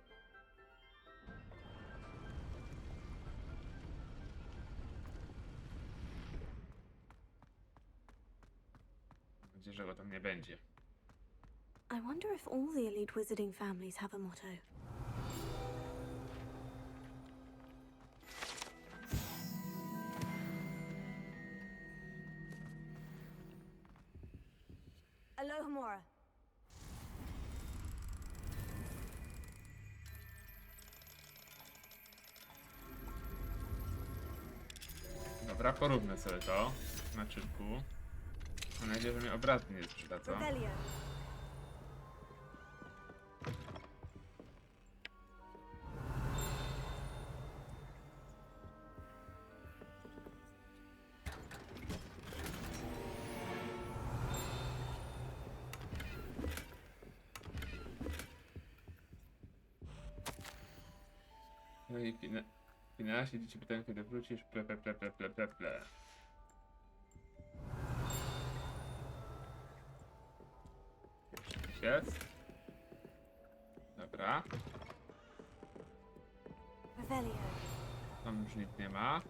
B: Mam nadzieję, że go tam nie będzie.
C: I wonder if all the elite wizarding families have a motto. Alohomora.
B: Dobra, poróbmy sobie to na szybku. Mam nadzieję, że mnie obrazy nie sprzeda, co?
C: Revelio.
B: No i finalnie dzieci pytają, kiedy wrócisz, ple. Jest. Dobra.
C: Revelio.
B: Tam już nic nie ma.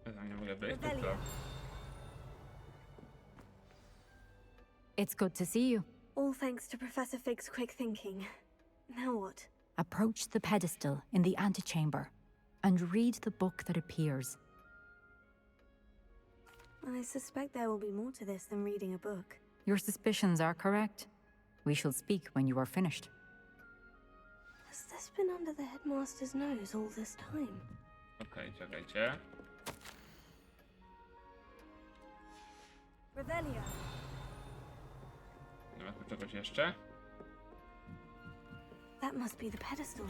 B: Ja tam nie mogę wejść, to co?
J: It's good to see you.
C: All thanks to Professor Fig's quick thinking. Now what?
J: Approach the pedestal in the antechamber and read the book that appears.
C: I suspect there will be more to this than reading a book.
J: Your suspicions are correct. We shall speak when you are finished.
C: Has this been under the headmaster's nose all this time?
B: Okej, czekajcie.
C: Revelio.
B: Nie ma tu czegoś jeszcze?
C: That must be the pedestal.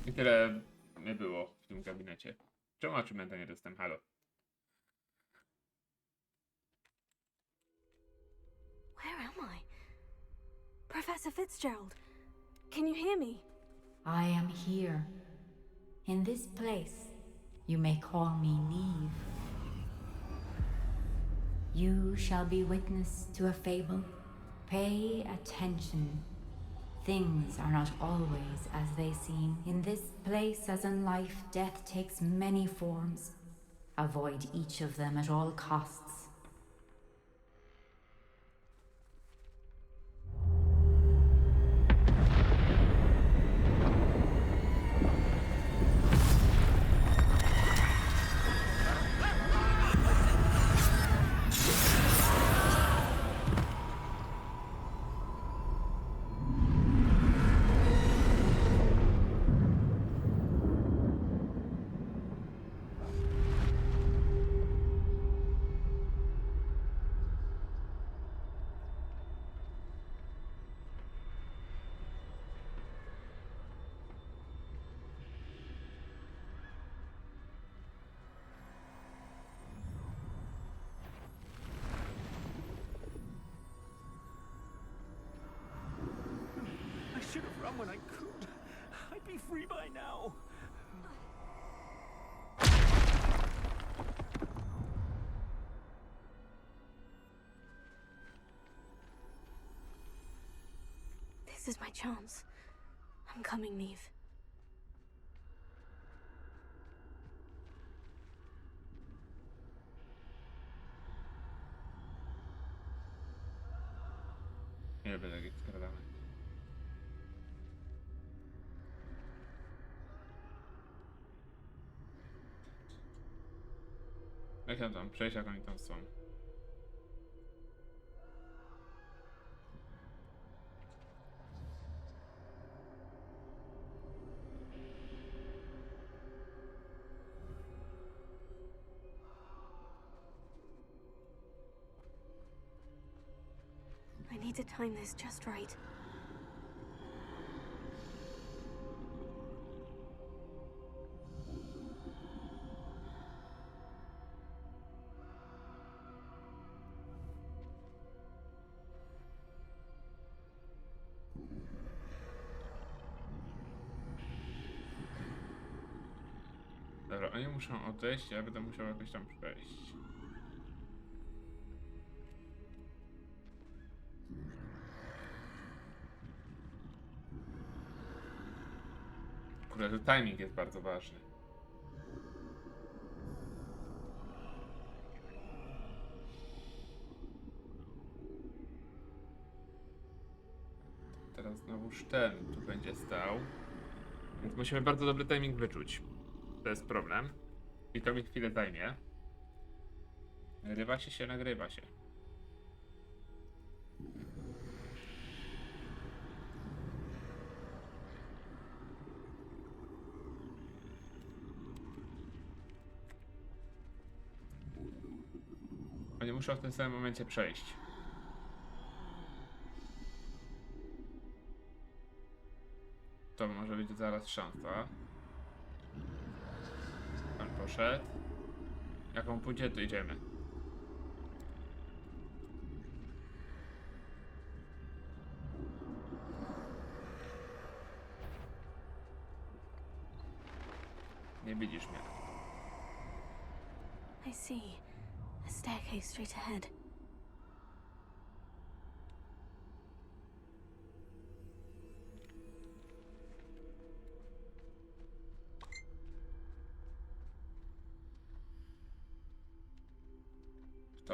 B: I tyle nie było w tym gabinecie. Czemu achievementa nie dostałem? Halo.
C: Where am I? Professor Fitzgerald, can you hear me?
J: I am here. In this place, you may call me Neve. You shall be witness to a fable. Pay attention. Things are not always as they seem. In this place, as in life, death takes many forms. Avoid each of them at all costs.
L: I should have run when I could. I'd be free by now.
C: This is my chance. I'm coming, Neve.
B: Nie lubię takich skradanek. Jak ja tam przejść, jak oni tam są?
C: I need to time this just right.
B: Dobra, oni muszą odejść, ja będę musiał jakoś tam przejść. Kurde, tu timing jest bardzo ważny. Teraz znowuż ten tu będzie stał. Więc musimy bardzo dobry timing wyczuć. To jest problem. I to mi chwilę zajmie. Nagrywa się, nagrywa się. Oni muszą w tym samym momencie przejść. To może być zaraz szansa. Pan poszedł. Jak on pójdzie, to idziemy. Nie widzisz mnie.
C: I see. A staircase straight ahead.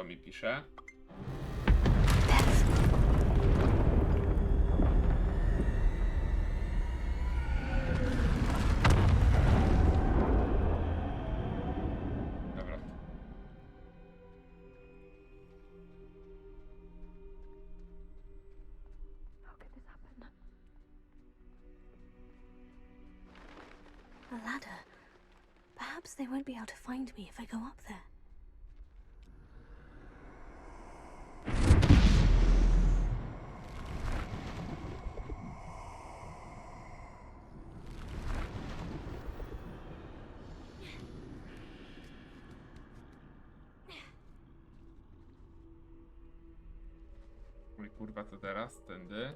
B: co mi pisze. Dobra.
C: How could this happen? A ladder. Perhaps they won't be able to find me if I go up there.
B: Oj kurwa, co teraz? Tędy.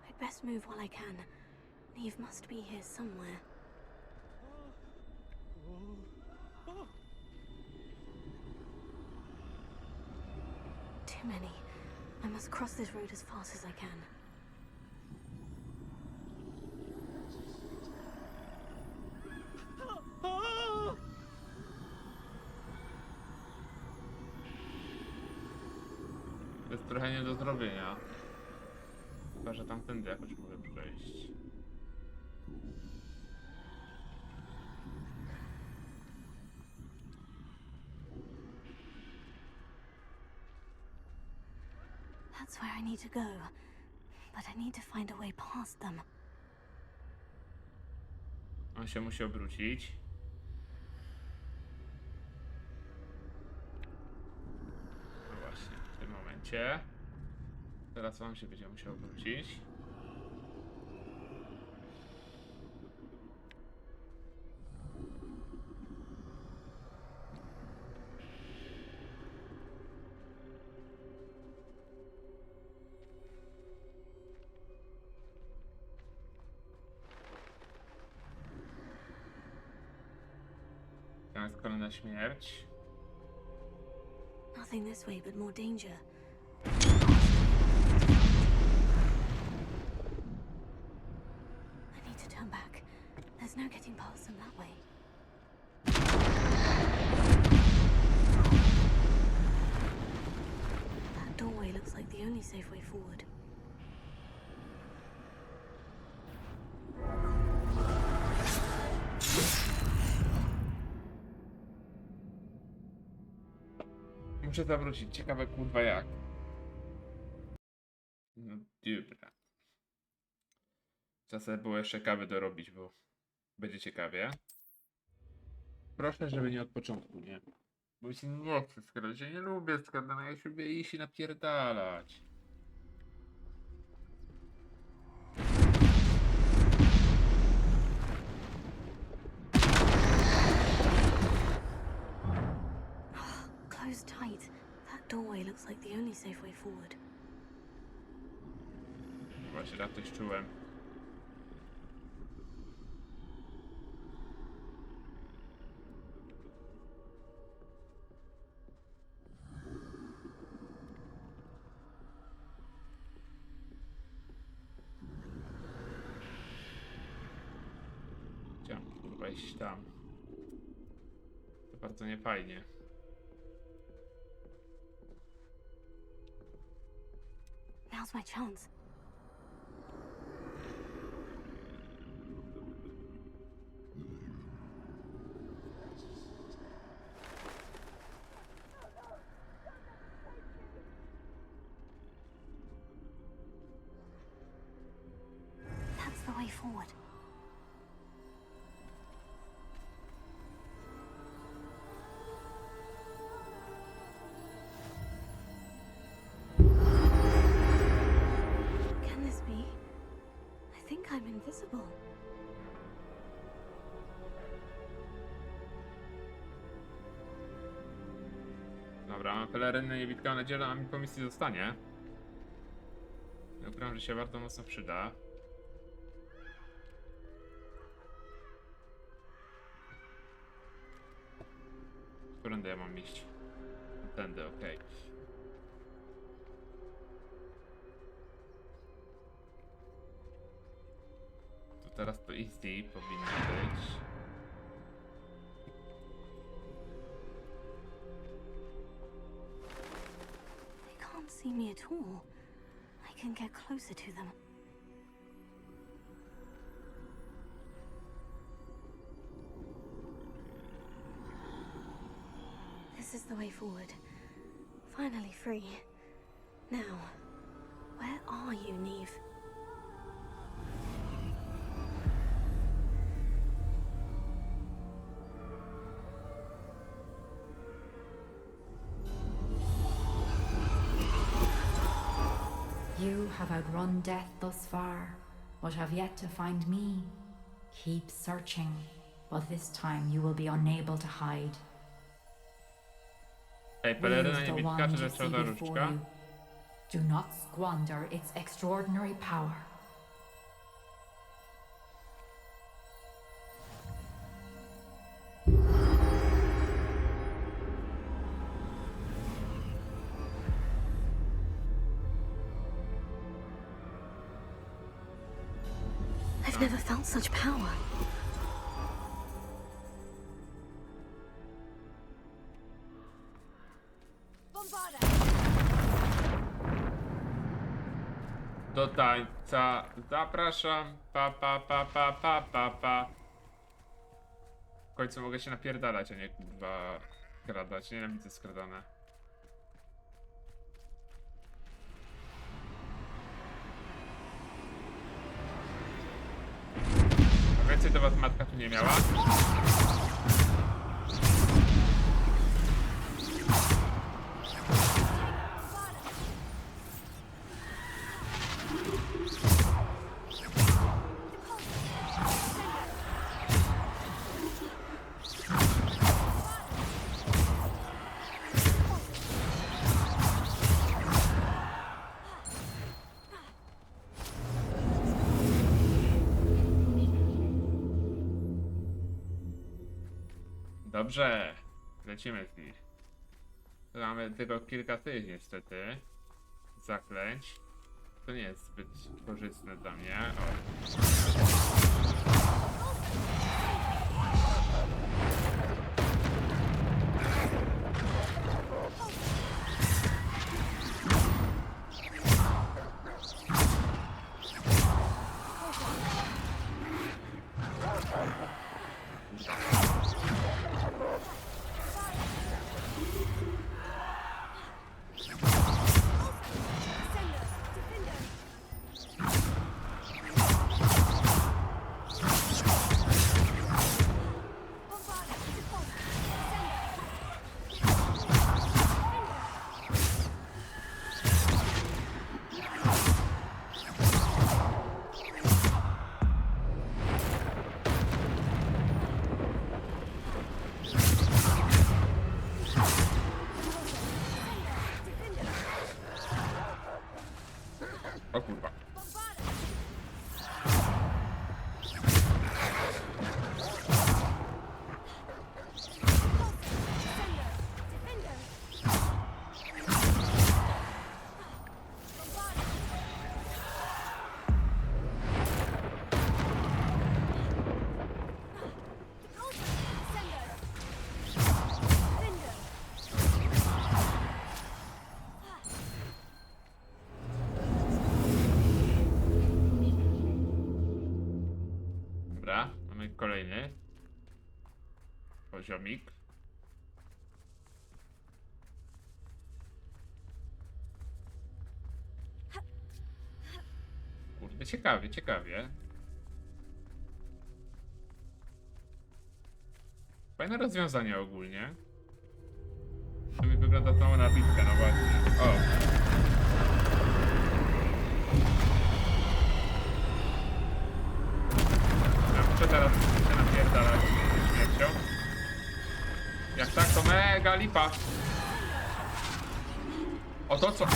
C: I'd best move while I can. Neve must be here somewhere. Too many. I must cross this road as fast as I can.
B: To jest trochę nie do zrobienia. Chyba, że tamtędy jakoś mogę przejść.
C: That's where I need to go. But I need to find a way past them.
B: On się musi obrócić. No właśnie, w tym momencie. Teraz on się będzie musiał obrócić. Tam jest kolejna śmierć.
C: Nothing this way, but more danger. I need to turn back. There's no getting past them that way. That doorway looks like the only safe way forward.
B: Muszę zawrócić. Ciekawe kurwa jak. No dobra. Czasem było jeszcze kawy dorobić, bo będzie ciekawie. Proszę, żeby nie od początku, nie? Bo mi się nie chce skradać. Ja nie lubię skradania, ja się lubię iść i napierdalać.
C: Closed tight. That doorway looks like the only safe way forward.
B: Właśnie tak coś czułem. Chciałem kurwa iść tam. To bardzo niefajnie.
C: Now's my chance. That's the way forward. Can this be? I think I'm invisible.
B: Dobra, mam pelerynę niewidka, mam nadzieję, że mi po misji zostanie. Ja ukrywam, że się bardzo mocno przyda. Którędy ja mam iść? Tędy, okej. Teraz to easy powinno być.
C: They can't see me at all. I can get closer to them. This is the way forward. Finally free. Now, where are you, Neve?
J: You have outrun death thus far, but have yet to find me. Keep searching, but this time you will be unable to hide.
B: Ej, peleryna niebieska czy rzeczowa różdżka?
J: Do not squander its extraordinary power.
C: I've never felt such power.
B: Do tańca zapraszam. Pa, pa, pa, pa, pa, pa, pa. W końcu mogę się napierdalać, a nie kurwa skradać. Nienawidzę skradane. A więcej to was matka tu nie miała? Dobrze, lecimy z nich. Mamy tylko kilka tych niestety zaklęć. To nie jest zbyt korzystne dla mnie. O kurwa. Dobra, mamy kolejny poziomik. Kurde, ciekawie, ciekawie. Fajne rozwiązanie ogólnie. To mi wygląda to na bitkę, no właśnie. O! Muszę teraz się napierdalać śmiercią. Jak tak, to mega lipa. O to co?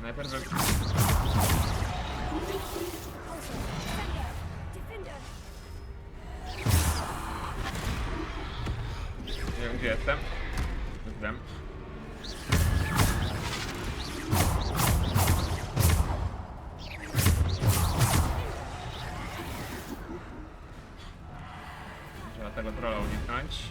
B: Najpierw... Nie wiem, gdzie jestem. Już wiem. Trzeba tego trolla uniknąć.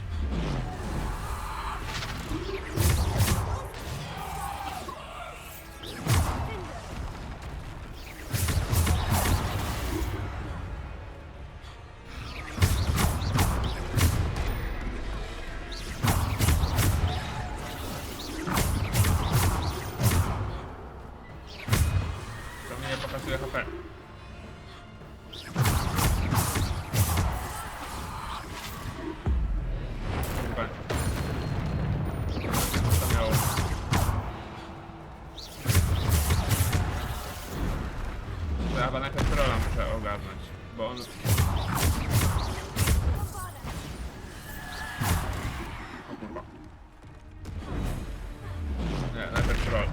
B: To mnie pokazuje HP. Chyba. To miało. To ja chyba najpierw trolla muszę ogarnąć, bo on... O kurwa. Nie, najpierw troll.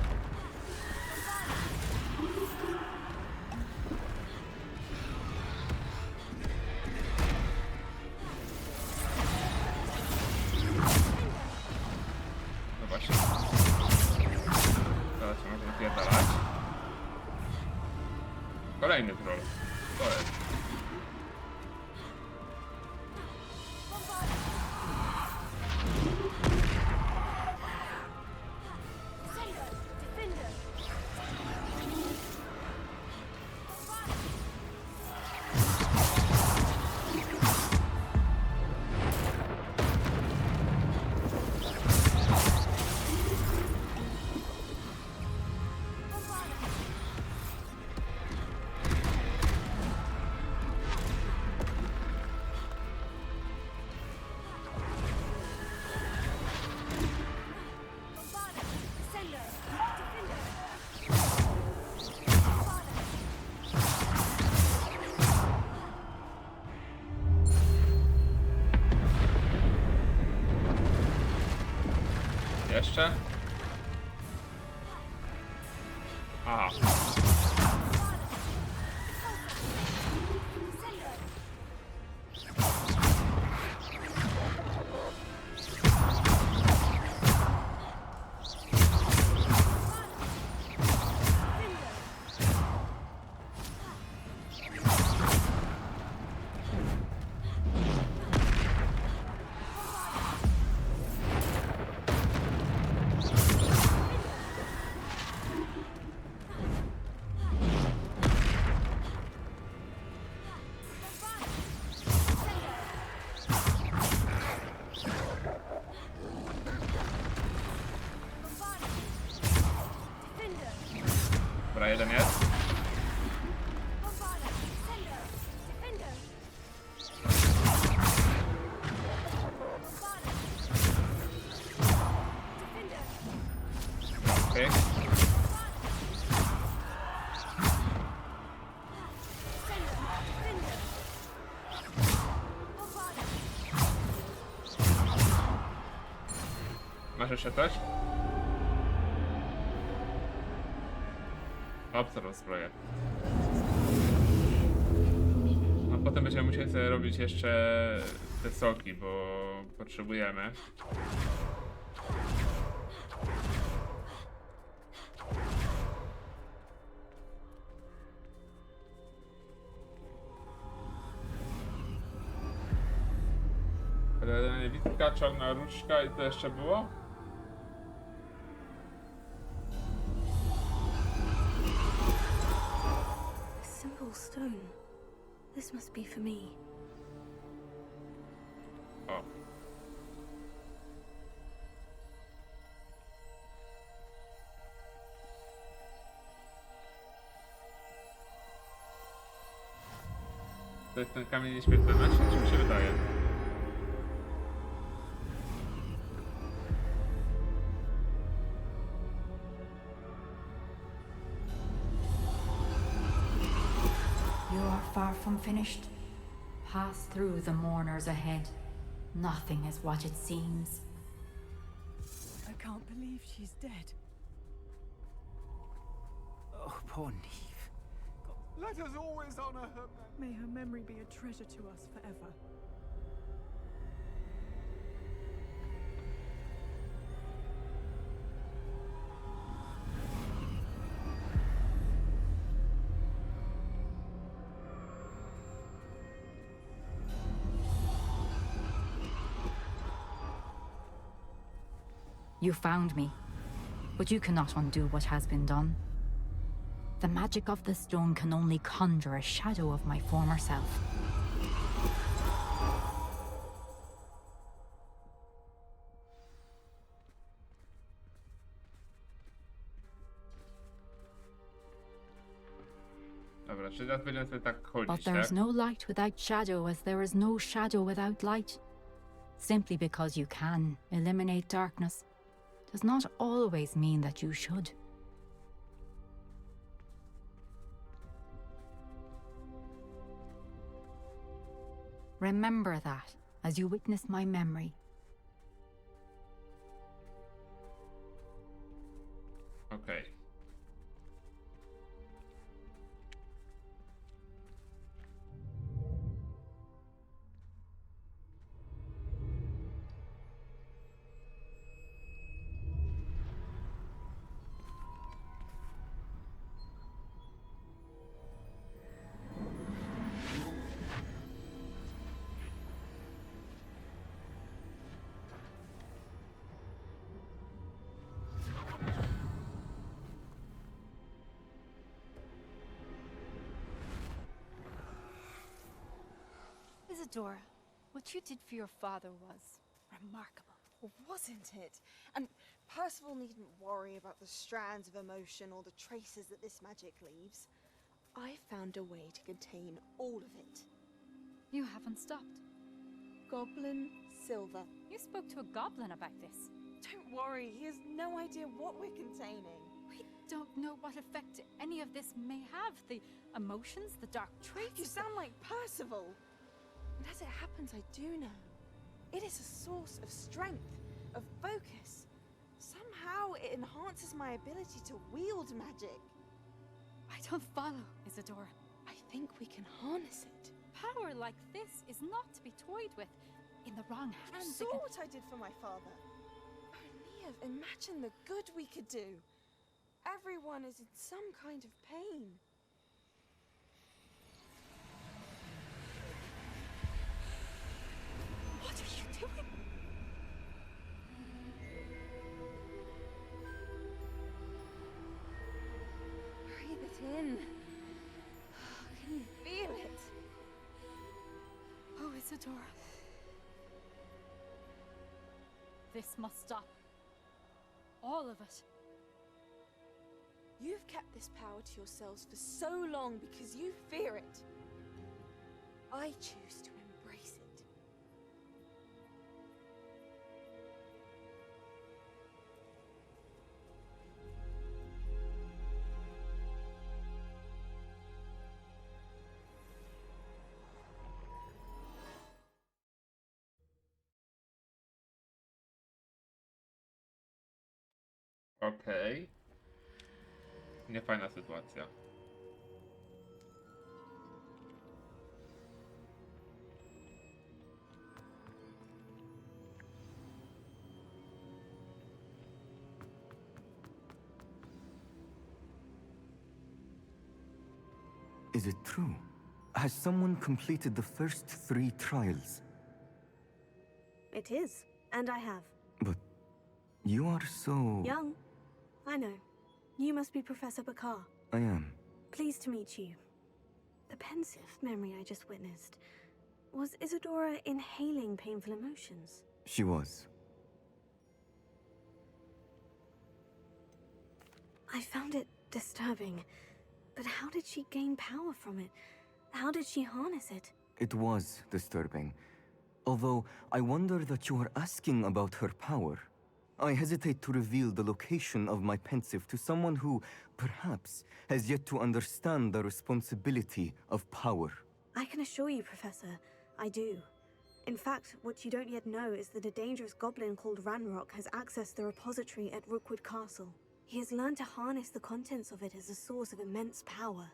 B: No właśnie. Teraz się można napierdalać. Kolejny troll. To jest. Jeszcze? Aha. Dobra, jeden jest. Okej. Masz jeszcze coś? Obserw zbroję. A potem będziemy musieli sobie robić jeszcze te soki, bo potrzebujemy. Niewidka, czarna różdżka i to jeszcze było?
C: Simple stone. This must be for me.
B: O. To jest ten kamień nieśmiertelności, czy mi się wydaje?
J: You are far from finished. Pass through the mourners ahead. Nothing is what it seems.
R: I can't believe she's dead.
D: Poor Neve.
R: Let us always honor her.
S: May her memory be a treasure to us forever.
J: You found me, but you cannot undo what has been done. The magic of the stone can only conjure a shadow of my former self.
B: Dobra, czy teraz będziemy sobie tak chodzić,
J: But there
B: tak?
J: is no light without shadow, as there is no shadow without light. Simply because you can eliminate darkness does not always mean that you should. Remember that as you witness my memory.
B: Okej.
T: Isadora, what you did for your father was remarkable.
U: Well, wasn't it? And Percival needn't worry about the strands of emotion or the traces that this magic leaves. I found a way to contain all of it.
T: You haven't stopped.
U: Goblin silver.
T: You spoke to a goblin about this.
U: Don't worry, he has no idea what we're containing.
T: We don't know what effect any of this may have. The emotions, the dark traits.
U: You sound like Percival. And as it happens, I do know. It is a source of strength, of focus. Somehow it enhances my ability to wield magic.
T: I don't follow, Isadora.
U: I think we can harness it.
T: Power like this is not to be toyed with. In the wrong
U: You
T: hands,
U: saw
T: it can...
U: what I did for my father. Only imagine the good we could do. Everyone is in some kind of pain.
T: What are you doing?
U: Breathe it in. Can you feel it?
T: Oh, Isadora. This must stop. All of it.
U: You've kept this power to yourselves for so long because you fear it. I choose to embrace it.
B: Okej. Niefajna sytuacja.
V: Is it true? Has someone completed the first 3 trials?
C: It is, and I have.
V: But you are so...
C: Young. I know. You must be Professor Bakar.
V: I am.
C: Pleased to meet you. The pensive memory I just witnessed. Was Isadora inhaling painful emotions?
V: She was.
C: I found it disturbing. But how did she gain power from it? How did she harness it?
V: It was disturbing. Although, I wonder that you are asking about her power. I hesitate to reveal the location of my pensive to someone who, perhaps, has yet to understand the responsibility of power.
C: I can assure you, Professor, I do. In fact, what you don't yet know is that a dangerous goblin called Ranrock has accessed the repository at Rookwood Castle. He has learned to harness the contents of it as a source of immense power.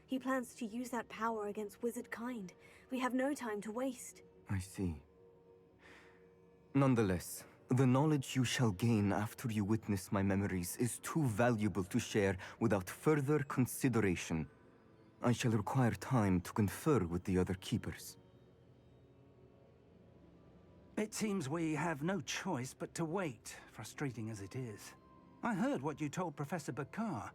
C: He plans to use that power against wizard kind. We have no time to waste.
V: I see. Nonetheless, the knowledge you shall gain after you witness my memories is too valuable to share without further consideration. I shall require time to confer with the other keepers.
K: It seems we have no choice but to wait, frustrating as it is. I heard what you told Professor Bakar.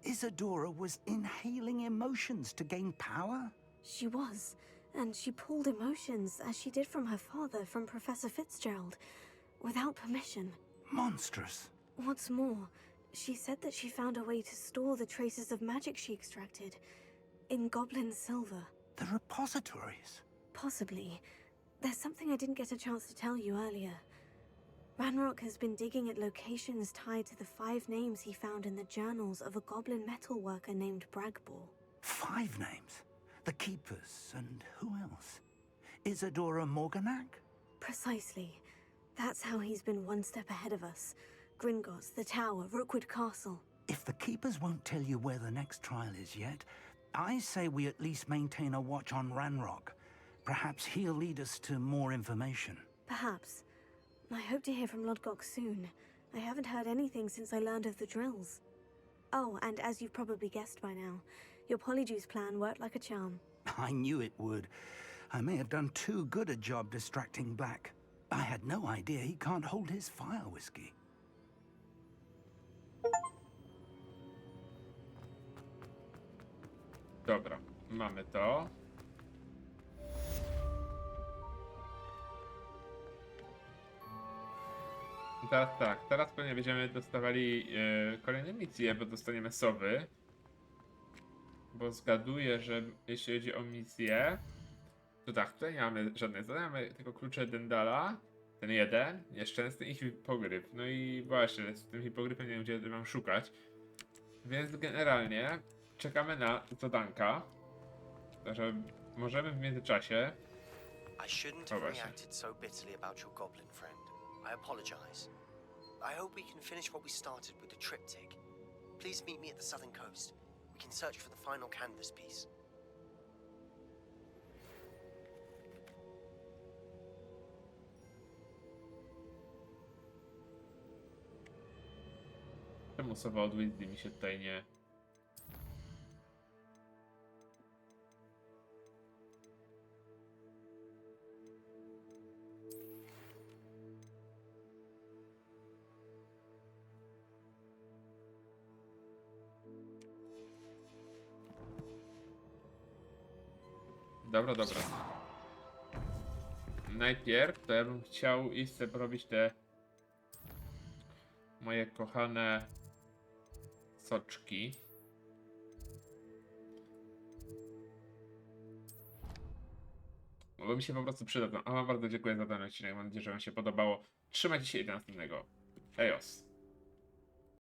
K: Isadora was inhaling emotions to gain power?
C: She was, and she pulled emotions as she did from her father, from Professor Fitzgerald, without permission.
K: Monstrous.
C: What's more, she said that she found a way to store the traces of magic she extracted in goblin silver.
K: The repositories?
C: Possibly. There's something I didn't get a chance to tell you earlier. Ranrock has been digging at locations tied to the 5 names he found in the journals of a goblin metalworker named Bragball.
K: 5 names? The Keepers, and who else? Isadora Morganac?
C: Precisely. That's how he's been one step ahead of us. Gringotts, the Tower, Rookwood Castle.
K: If the Keepers won't tell you where the next trial is yet, I say we at least maintain a watch on Ranrock. Perhaps he'll lead us to more information.
C: Perhaps. I hope to hear from Lodgok soon. I haven't heard anything since I learned of the drills. Oh, and as you've probably guessed by now, your Polyjuice plan worked like a charm.
K: I knew it would. I may have done too good a job distracting Black. I had no idea he can't hold his fire whiskey.
B: Dobra, mamy to. Teraz tak, teraz pewnie będziemy dostawali kolejne misje, bo dostaniemy sowy. Bo zgaduję, że jeśli chodzi o misję, to tak, tutaj nie mamy żadnych zadań, mamy tylko klucze Dendala, ten jeden, nieszczęsny i hipogryf. No i właśnie, z tym hipogryfem nie wiem, gdzie mam szukać. Więc generalnie czekamy na zadanka, że możemy w międzyczasie...
I: I shouldn't have reacted so bitterly about your goblin friend. I apologize. I hope we can finish what we started with the triptych. Please meet me at the southern coast. We can search for the final canvas piece.
B: Czemu sowa od Weasley mi się tutaj nie... Dobra, dobra. Najpierw to ja bym chciał iść sobie porobić te moje kochane soczki. Bo mi się po prostu przydadzą. A wam bardzo dziękuję za ten odcinek. Mam nadzieję, że wam się podobało. Trzymajcie się i do następnego. Ejos.